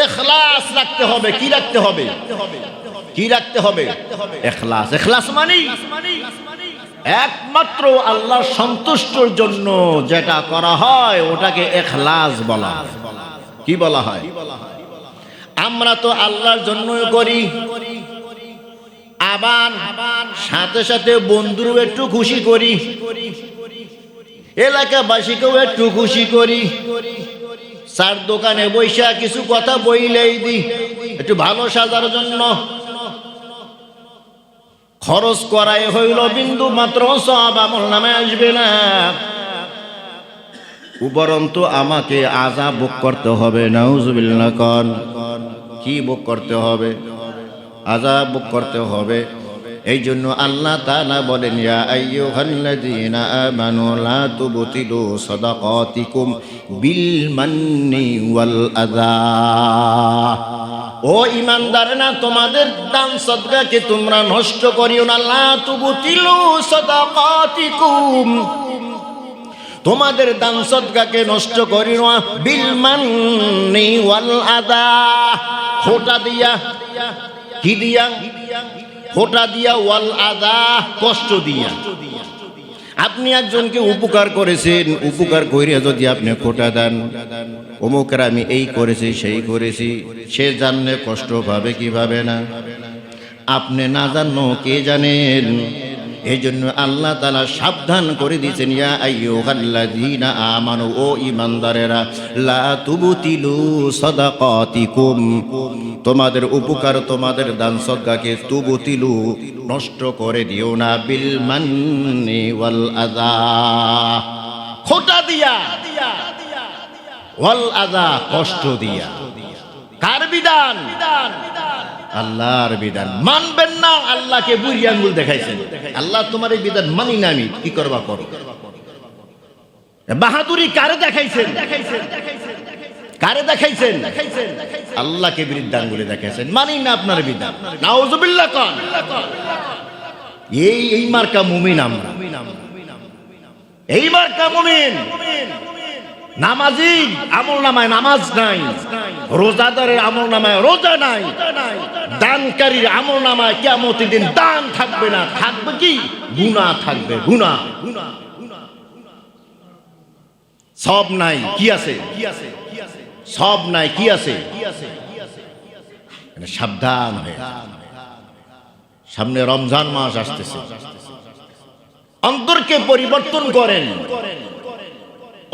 ইখলাস রাখতে হবে। কি রাখতে হবে? কি রাখতে হবে? ইখলাস। ইখলাস মানে একমাত্র আল্লাহর সন্তুষ্টির জন্য যেটা করা হয় ওটাকে ইখলাস বলা হয়। কি বলা হয়? আমরা তো আল্লাহর জন্যই করি, আবার সাথে সাথে বন্ধুরও একটু খুশি করি, এলাকাবাসীকেও একটু খুশি করি। চার দোকানে বৈশা কিছু কথা বইলেই দিই একটু ভালো সাজার জন্য। খরচ করাই হইল বিন্দু মাত্র সওয়াব আমল নামে আসবে না, উপরন্তু আমাকে আযাব ভোগ করতে হবে। নাউযুবিল্লাহ। কোন কি ভোগ করতে হবে? আযাব ভোগ করতে হবে। এই জন্য আল্লাহ তাআলা বলেন, ইয়া আইয়ুহাল্লাযীনা আমানু লা তুবতিলু সাদাকাতিকুম বিল মান্নি ওয়াল আযা। ও ঈমানদারেরা, তোমাদের দান সদকাকে তোমরা নষ্ট করিও না। লা তুবতিলু সাদাকাতিকুম, তোমাদের দান সদকাকে নষ্ট করিও না। বিল মান্নি ওয়াল আযা, খোটা দিয়া। কি দিয়া? খোটা দিয়া। ওয়াল আযা, কষ্ট দিয়া। আপনি একজনকে উপকার করেছেন, উপকার কইরা যদি আপনি খোটা দেন, অমুকের আমি এই করেছি সেই করেছি, সে জানলে কষ্ট পাবে কি পাবে না? আপনি না জানো কে জানেন? এই জন্য আল্লাহ তাআলা সাবধান করে দিয়েছেন, ইয়া আইয়ুহাল্লাযীনা আমানু, ও ঈমানদারেরা, লা তুবতিলু সাদাকাতিকুম, তোমাদের উপকার তোমাদের দান সদকাকে তুবতিলু, নষ্ট করে দিও না। বিল মান্নি ওয়াল আযা, খোটা দিয়া। ওয়াল আযা, কষ্ট দিয়া। কার বিধান? আল্লাহর বিধান। মানবেন না, আল্লাহকে বুড়ি আঙ্গুল দেখাইছেন। আল্লাহ তোমার এই বিধান মানি না, আমি কি করবা করো। বাহাদুরি কারে দেখাইছেন? কারে দেখাইছেন? আল্লাহকে বিরুদ্ধে আঙ্গুলে দেখাইছেন। মানি না আপনার বিধান। নাউযুবিল্লাহ। কোন এই মার্কা মুমিন আমরা, এই মার্কা মুমিন। নামাজি আমল নামায় নামাজ নাই, রোজাদারের আমল নামায় রোজা নাই, দানকারীর আমল নামায় কিয়ামতের দিন দান থাকবে না। থাকবে কি? গুনাহ থাকবে, গুনাহ। সব নাই, কি আছে? সব নাই, কি আছে? সাবধান হয়ে, সামনে রমজান মাস আসতেছে। অন্তরকে পরিবর্তন করেন,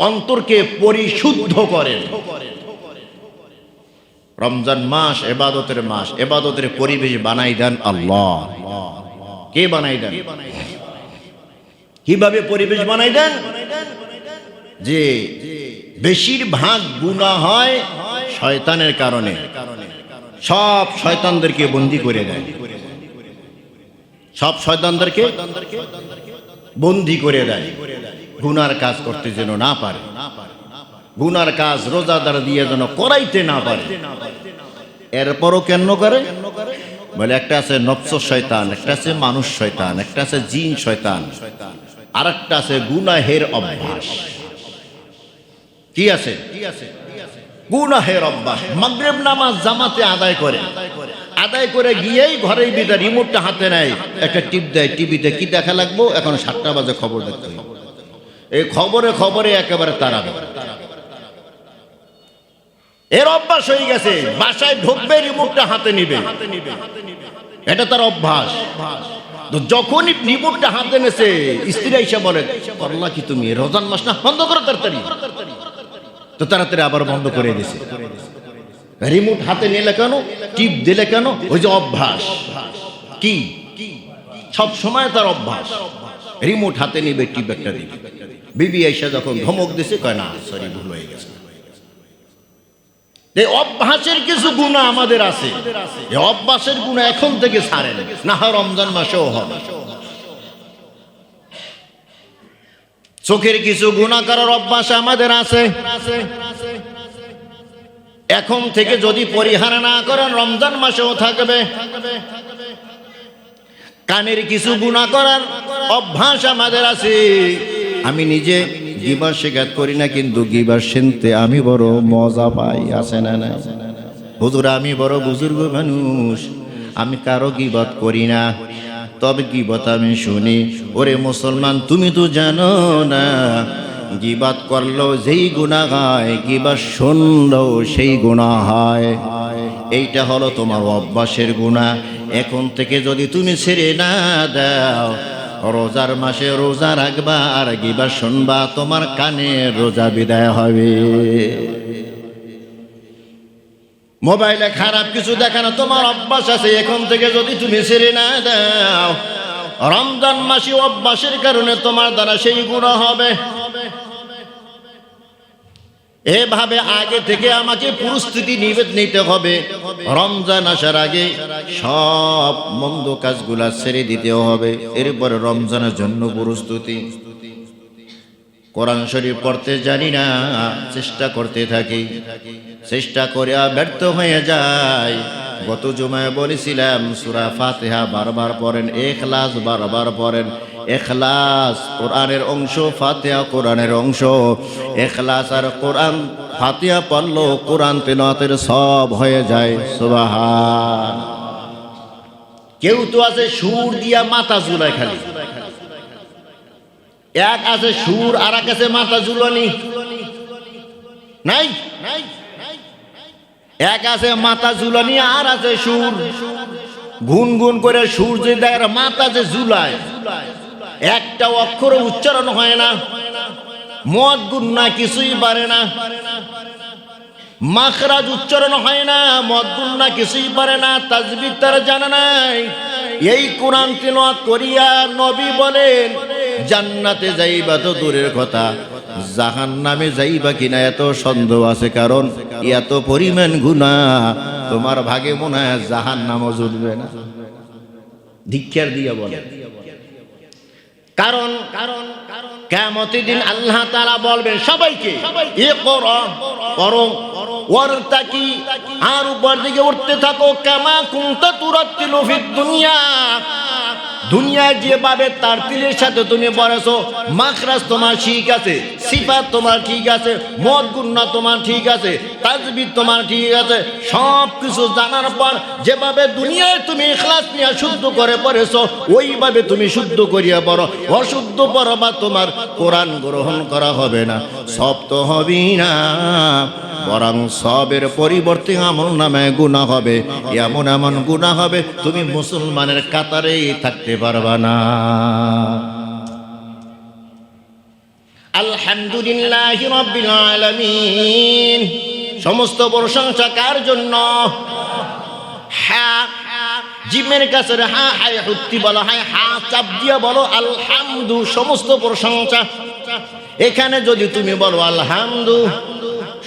অন্তরকে পরিশুদ্ধ করেন। রমজান মাস ইবাদতের মাস, ইবাদতের পরিবেশ বানাই দেন আল্লাহ। কে বানাই দেন? কিভাবে পরিবেশ বানাই দেন? যে বেশিরভাগ গুনাহ হয় শয়তানের কারণে, সব শয়তানদেরকে বন্দী করে দেয়, সব শয়তানদেরকে বন্দী করে দেয়, গুনার কাজ করতে যেন না পারে, গুনার কাজ রোজাদার দিয়ে যেন করাইতে না পারে। এরপরও কেন করে? বলে একটা আছে নফস শয়তান, একটা আছে মানুষ শয়তান, একটা আছে জিন শয়তান, আর একটা আছে গুনাহের অভ্যাস। কি আছে? গুনাহের অভ্যাস। মাগরিব নামাজ জামাতে আদায় করে, আদায় করে গিয়েই ঘরের ভিতরে রিমোটটা হাতে নেয়, একটা টিপ দেয়, টিভিতে কি দেখা লাগবো, এখন 7টা বাজে খবর দেখতে হবে। এই খবরে খবরে একেবারে তারা এর অভ্যাস হয়ে গেছে, বাসায় ঢুকবে রিমোটটা হাতে নিবে, এটা তার অভ্যাস। তো যখনই রিমোটটা হাতে নেছে স্ত্রী এসে বলে, করলা কি তুমি, রমজান মাস না, বন্ধ করো তাড়াতাড়ি। তো তাড়াতাড়ি আবার বন্ধ করে দিছে। রিমোট হাতে নিলে কেন, টিপ দিলে কেন, ওই যে অভ্যাস। কি সব সময় তার অভ্যাস, রিমোট হাতে নিবে, টিপ একটা দিবে। বিবি এসে যখন ধমক দিছে, কয় না সরি ভুল হয়ে গেছে। এই অভ্যাসের কিছু গুনাহ আমাদের আছে, এই অভ্যাসের গুনাহ এখন থেকে ছাড়েন, না হয় রমজান মাসেও হবে। চোখের কিছু গুনাহ করার অভ্যাস আমাদের আছে, এখন থেকে যদি পরিহার না করেন রমজান মাসেও থাকবে। কানের কিছু গুনাহ করার অভ্যাস আমাদের আছে। আমি নিজে গিবত শিকার করি না, কিন্তু গিবত শুনতে আমি বড় মজা পাই, আছে না না হুজুর? আমি বড় বুজুর্গ মানুষ, আমি কারো গিবত করি না, তবে গিবত আমি শুনি। ওরে মুসলমান, তুমি তো জানো না গিবত করলো যেই গুনাহ হয়, গিবত শুনলো সেই গুনাহ হয়। এইটা হলো তোমার অভ্যাসের গুনাহ। এখন থেকে যদি তুমি ছেড়ে না দাও, রোজার মাসে রোজা রাখবা আর গিবত শুনবা, তোমার কানে রোজা বিদায় হবে। মোবাইলে খারাপ কিছু দেখানো তোমার অভ্যাস আছে, এখন থেকে যদি তুমি ছেড়ে না দাও, রমজান মাসে অভ্যাসের কারণে তোমার দ্বারা সেই গুনাহ হবে। এভাবে আগে থেকে আমাকে প্রস্তুতি নিতে হবে। রমজান আসার আগে সব মন্দ কাজগুলা ছেড়ে দিতে হবে, এরপরে রমজানের জন্য প্রস্তুতি। কোরআন শরীফ পড়তে জানি না, চেষ্টা করতে থাকি, চেষ্টা করে ব্যর্থ হয়ে যায়। গত জুমায় বলেছিলাম সূরা ফাতিহা বারবার পড়েন, ইখলাস বারবার পড়েন। ইখলাস কোরআনের অংশ, ফাতিহা কোরআনের অংশ। ইখলাস আর কোরআন ফাতিহা পড়লো কোরআন তেলাওয়াতের সব হয়ে যায়। সুবহান। কেউ তো আছে সুর দিয়া মাথা ঝুলায়, খালি এক আছে সুর আর এক আছে মাথা ঝুলানি, নাই? এক আছে মাথা ঝুলানি আর আছে সুর, গুনগুন করে সুর যে দেয়, মাথা যে ঝুলায়, একটা অক্ষর উচ্চারণ হয় না, মদ গুন্না কিছুই পারে না, মাখরাজ উচ্চারণ হয় না, মদ গুন্না কিছুই পারে না, তাসবিহ তার জানা নাই। এই কোরআন তিলাওয়াত করিয়া নবী বলেন জান্নাতে যাইবা তো দূরের কথা, জাহান্নামে যাইবা কিনা এত সন্দেহ আছে, কারণ এত পরিমাণ গুনাহ তোমার ভাগে মনে হয় জাহান্নামও জুটবে না। ধিক্কার দিয়া বলে, কারণ কিয়ামতের দিন আল্লাহ তাআলা বলবেন সবাইকে, ইকরা করো ওয়ারতাকি, আর উপর দিকে উঠতে থাকো, কামা কুনতা তুরাতিলু ফিদ দুনিয়া, দুনিয়ায় যেভাবে তার তিলের সাথে তুমি পড়েছো, মাখরাজ তোমার ঠিক আছে, সিফাত তোমার ঠিক আছে, মদ গুন্না তোমার ঠিক আছে, তাসবিহ তোমার ঠিক আছে, সব কিছু জানার পর যেভাবে দুনিয়ায় তুমি ইখলাস নিয়ে শুদ্ধ করে পড়েছো, ওইভাবে তুমি শুদ্ধ করিয়া পড়ো। অশুদ্ধ পড়বা, তোমার কোরআন গ্রহণ করা হবে না, সব তো হবেই না, বরং সবের পরিবর্তে আমল নামে গুনাহ হবে। এমন এমন গুনাহ হবে তুমি মুসলমানের কাতারেই থাকতে পারবা না। আলহামদুলিল্লাহি রাব্বিল আলামিন। সমস্ত প্রশংসা কার জন্য? হ্যাঁ, জিমের কাছে হ্যাঁ হায় হুত্তি বলা হয়, হ্যাঁ চাপ দিয়া বলো আলহামদু, সমস্ত প্রশংসা। এখানে যদি তুমি বলো আলহামদু,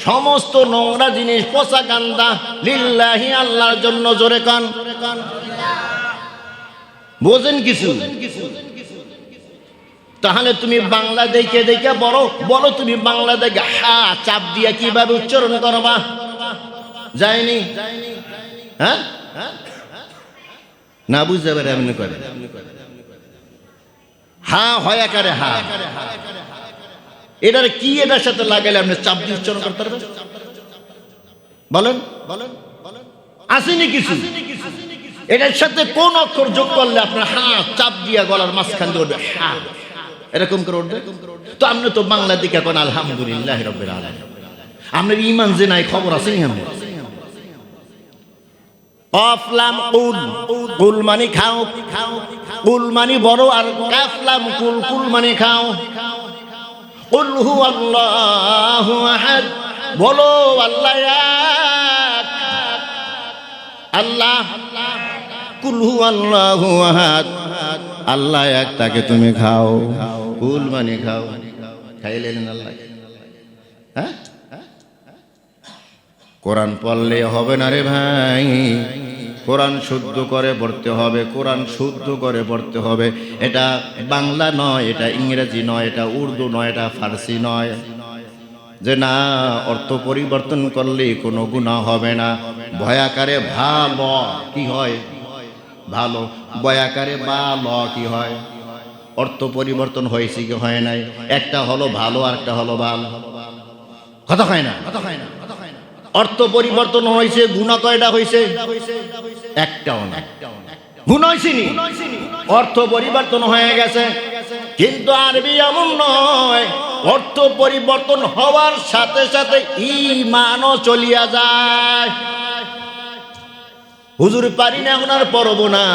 সমস্ত নোংরা জিনিস, পচা কান্দা, লিল্লাহি আল্লাহর জন্য, জোরে কান, বোঝেন কিছু? তাহলে তুমি বাংলা দেখে দেখে বলো তুমি বাংলা দেখে হ্যাঁ চাপ দিয়া কিভাবে উচ্চারণ করবা? যায়নি? হ্যাঁ না, বুঝতে পারে এমনি করে হ্যাঁ হয় আকারে হ্যাঁ, এটার কি এটার সাথে লাগাইলে আপনি চাপ দিয়ে উচ্চারণ করতে পারবেন? বলেন। আসেনি কিছু। এটার সাথে কোন অক্ষর যোগ করলে আপনার হাত চাপ দিয়া গলার মাঝখান দিয়ে উঠবে, হা এরকম করে উঠবে। তো আপনি তো বাংলা দিকে এখন আলহামদুলিল্লাহ রাব্বিল আলামিন, আপনার ইমান যে নাই খবর আছে নি? আপনি কফ লাম কুল, কুল মানে খাও, কুল মানে বড়, আর কাফ লাম কুল, কুল মানে খাও। কুল হুয়াল্লাহু আহাদ, বলো আল্লাহ এক, আল্লাহ। কুল হুয়াল্লাহু আহাদ, আল্লাহ এক, তাকে তুমি খাও। কুল মানে খাও, খাইলেন আল্লাহ। হ্যাঁ, কোরআন পড়লে হবে না রে ভাই, কোরআন শুদ্ধ করে পড়তে হবে, কোরআন শুদ্ধ করে পড়তে হবে। এটা বাংলা নয়, এটা ইংরেজি নয়, এটা উর্দু নয়, এটা ফার্সি নয়, যে না অর্থ পরিবর্তন করলে কোনো গুনাহ হবে না। ভয়াকারে ভালো কি হয়? ভালো। বয়াকারে বা ল কি হয়? অর্থ পরিবর্তন হয়েছে কি হয় নাই? একটা হলো ভালো আর একটা হলো ভালো, কথা হয় না, কথা হয় না। অর্থ পরিবর্তন হয়েছে, গুনাহ কয়টা হয়েছে? একটাও না। গুনাহ হয়নি, অর্থ পরিবর্তন হয়ে গেছে। কিন্তু আরবি এমন নয়, অর্থ পরিবর্তন হওয়ার সাথে সাথে ঈমানও চলিয়া যায়। হুজুর পারি না এখন আর পড়ব না,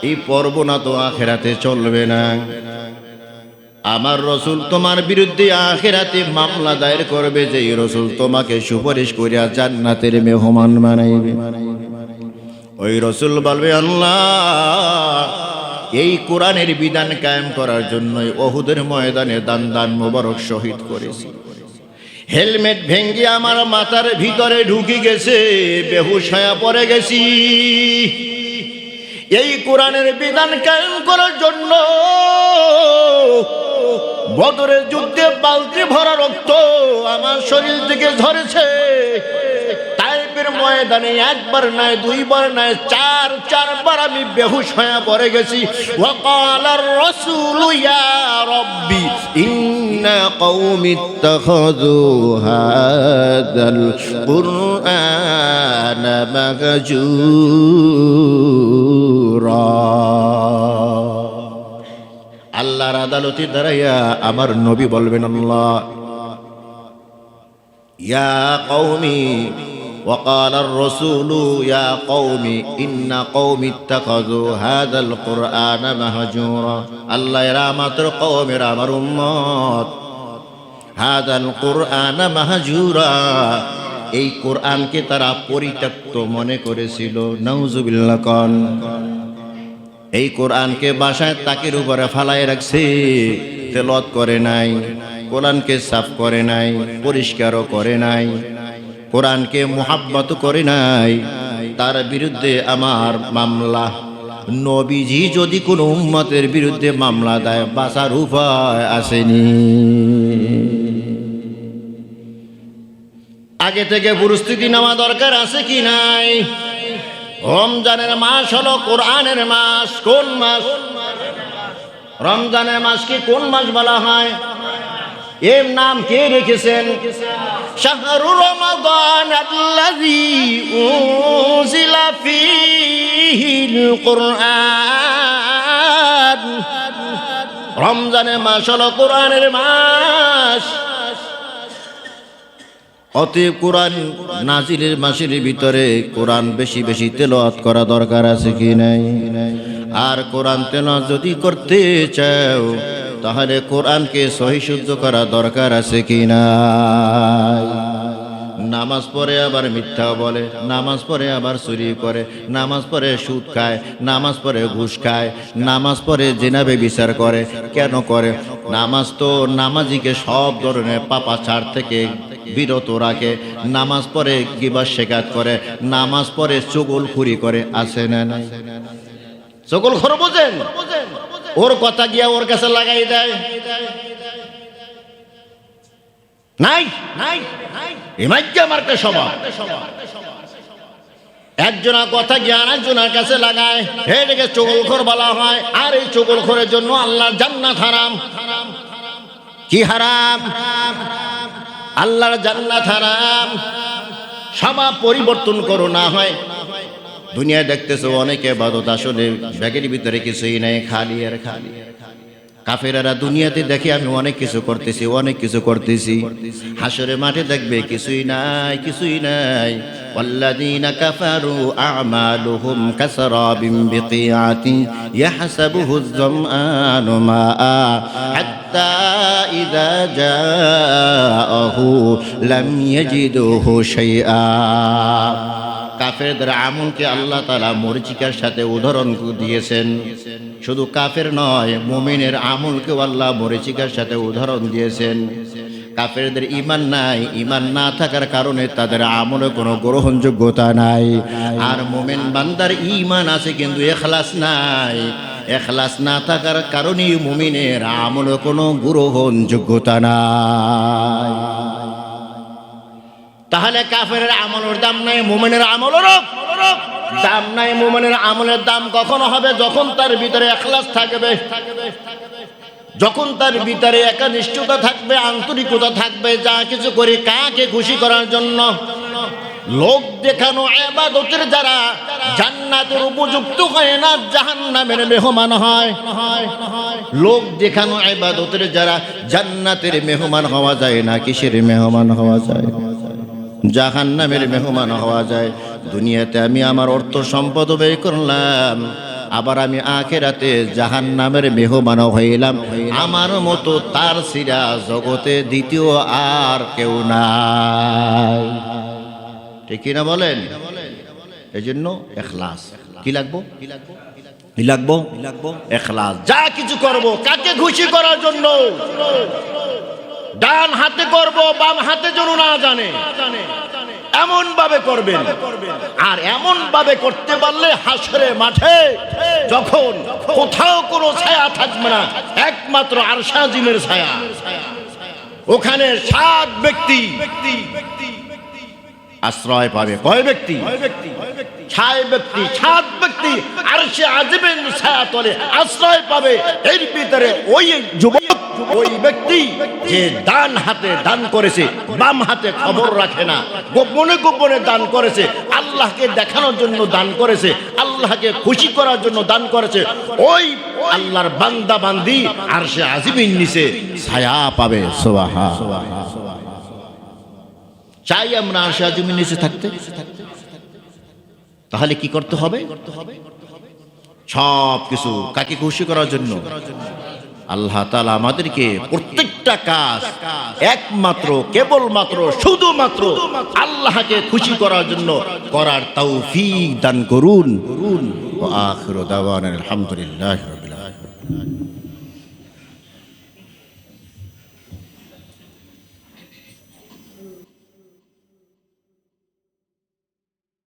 এই পড়ব না তো আখিরাতে চলবে না। আমার রসুল তোমার বিরুদ্ধে আখিরাতে মামলা দায়ের করবে, যে রসুল তোমাকে সুপারিশ করিয়া জান্নাতের মেহমান বানাইবে। ওই রসুল বলবে, আল্লাহ এই কোরআনের বিধান কায়েম করার জন্য উহুদের ময়দানে দান দান মোবারক শহীদ করেছি, হেলমেট ভেঙ্গে আমার মাথার ভিতরে ঢুকে গেছে, বেহুশ হয়ে পড়ে গেছি। এই কোরআনের বিধান কায়েম করার জন্য বদরের যুদ্ধে বালতি ভরা রক্ত আমার শরীর থেকে ঝরেছে। তাইফের ময়দানে একবার নয়, দুইবার নয়, চারবার আমি বেহুশ হয়ে পড়ে গেছি। ওয়াকালার রাসূলু ইয়া রাব্বি ইন্না কওমি ইত্তাখাযু হাযাল কুরআনা মাহজুরা। আল্লাহর আদালতে দাঁড়াইয়া আমার নবী বলবেন, আল্লাহ ইয়া কওমি وقال الرسول يا قوم إن قوم اتخذوا هذا القرآن مهجورا। আল্লাহ এরা আমার কওম, এরা আমার উম্মত, هذا القرآن مهجورا, এই কোরআনকে তারা পরিত্যক্ত মনে করেছিল। নাউজুবিল্লাহ কোন, এই কোরআনকে বাসায় তাকের উপরে ফালায় রাখছে, তেলাওয়াত করে নাই, কোরআনকে সাফ করে নাই, পরিষ্কারও করে নাই, কোরআনকে মুহাব্বত করে নাই, তার বিরুদ্ধে আমার মামলা। নবীজি যদি কোনো উম্মতের বিরুদ্ধে মামলা দেয়, বাঁচার উপায় আসেনি। আগে থেকে প্রস্তুতি নেওয়া দরকার আছে কি নাই? রমজানের মাস হলো কোরআনের মাস। কোন মাস? রমজানের মাসকে কোন মাস বলা হয়? এর নাম কে রেখেছেন? শাহরু রমাদান আল্লাযী উনজিলা ফীহিল কুরআন। রমজানের মাস হলো কোরআনের মাস। অতএব কোরআন নাজিলের মাসের ভিতরে কোরআন বেশি বেশি তেলাওয়াত করা দরকার আছে কি নাই? আর কোরআন তেলাওয়াত যদি করতে চাও তাহলে কোরআনকে সহি শুদ্ধ করা দরকার আছে কি নাই? নামাজ পড়ে আবার মিথ্যা বলে, নামাজ পড়ে আবার চুরি করে, নামাজ পড়ে সুদ খায়, নামাজ পড়ে ঘুষ খায়, নামাজ পড়ে জিনাবে বিচার করে। কেন করে? নামাজ তো নামাজিকে সব ধরনের পাপাচার থেকে বিরত রাখে। নামাজ পড়ে গিবত শিকায়ত করে, নামাজ পড়ে চুগলখুরি করে। আছে না নাই? চুগলখোর বোঝেন? ওর কথা গিয়া ওর কাছে লাগাই দেয়। নাই নাই এমাজ্ঞা মার্কা স্বভাব। একজনের কথা গিয়া আরেকজনের কাছে লাগায়, এটাকে চুগলখোর বলা হয়। আর এই চুগলখোরের জন্য আল্লাহর জান্নাত হারাম। কি হারাম? আল্লাহর জান্নাত হারাম। স্বভাব পরিবর্তন করো, না হয় দুনিয়া দেখতেছো অনেকে ইবাদত, আসলে ব্যাগের ভিতরে কিছুই নাই, খালি আর খালি। কাফেরেরা দুনিয়াতে দেখে আমি অনেক কিছু করতেছি, অনেক কিছু করতেছি, হাসরে মাঠে দেখবে কিছুই নাই, কিছুই নাই। ওয়াল্লাযীনা কাফারু আ'মালুহুম কাসরাবিন বিকিআতিন ইয়াহসাবুহু আয-যামআনু মাআ হাত্তা ইযা জাআহু লাম ইয়াজিদুহু শাইআ। কাফেরদের আমলকে আল্লাহ তাআলা মরিচিকার সাথে উদাহরণ দিয়েছেন। শুধু কাফের নয়, মুমিনের আমলকেও আল্লাহ মরিচিকার সাথে উদাহরণ দিয়েছেন। কাফেরদের ঈমান নাই, ঈমান না থাকার কারণে তাদের আমলে কোনো গ্রহণযোগ্যতা নাই। আর মুমিন বান্দার ঈমান আছে কিন্তু ইখলাস নাই। ইখলাস না থাকার কারণে মুমিনের আমলে কোনো গ্রহণযোগ্যতা নাই। তাহলে কাফেরের আমলের দাম নাই, মুমিনের আমলেরও দাম নাই। মুমিনের আমলের দাম কখন হবে? যখন তার ভিতরে ইখলাস থাকবে, যখন তার ভিতরে একনিষ্ঠতা থাকবে, আন্তরিকতা থাকবে। যা কিছু করি কাকে খুশি করার জন্য? লোক দেখানো ইবাদতের যারা জান্নাতের উপযুক্ত হয় না, জাহান্নামের মেহমান হয়। লোক দেখানো ইবাদতের যারা জান্নাতের মেহমান হওয়া যায় না, কিসের মেহমান হওয়া যায়? জাহান্নামের মেহমান হওয়া যায়। দুনিয়াতে আমি আমার অর্থ সম্পদ ব্যয় করলাম, আবার আমি আখিরাতে জাহান্নামের মেহমান হইলাম। আমার মতো তার সিরা জগতে দ্বিতীয় আর কেউ নাই। ঠিক কিনা বলেন? এই জন্য ইখলাস কি লাগবো? কি লাগবো? ইখলাস। যা কিছু করব কাকে খুশি করার জন্য? ডান হাতে করব, বাম হাতে যেন না জানে, এমন ভাবে করবেন। আর এমন ভাবে করতে পারলে হাসরে মাঠে যখন কোথাও কোনো ছায়া থাকবে না, একমাত্র আরশ আজিমের ছায়া, ওখানে 7 ব্যক্তি আশ্রয় পাবে। কয় ব্যক্তি? 6 ব্যক্তি। 7 ব্যক্তি আরশে আজিমের ছায়া তলে আশ্রয় পাবে। এর ভিতরে ওই যুবক, ওই ব্যক্তি যে ডান হাতে দান করেছে, বাম হাতে খবর রাখে না, গোপনে গোপনে দান করেছে, আল্লাহকে দেখানোর জন্য দান করেছে, আল্লাহকে খুশি করার জন্য দান করেছে, ওই আল্লাহর বান্দা বান্দি আরশে আজিমের নিচে ছায়া পাবে। সুবহানাল্লাহ। চাই আমরা আরশে আজিমের নিচে থাকতে? তাহলে কি করতে হবে? সব কিছু কাকে খুশি করার জন্য? আল্লাহ তাআলা আমাদেরকে প্রত্যেকটা কাজ একমাত্র, কেবলমাত্র, শুধুমাত্র আল্লাহকে খুশি করার জন্য করার তৌফিক দান করুন। ওয়া আখিরু দাওয়ানা আলহামদুলিল্লাহি রাব্বিল আলামিন।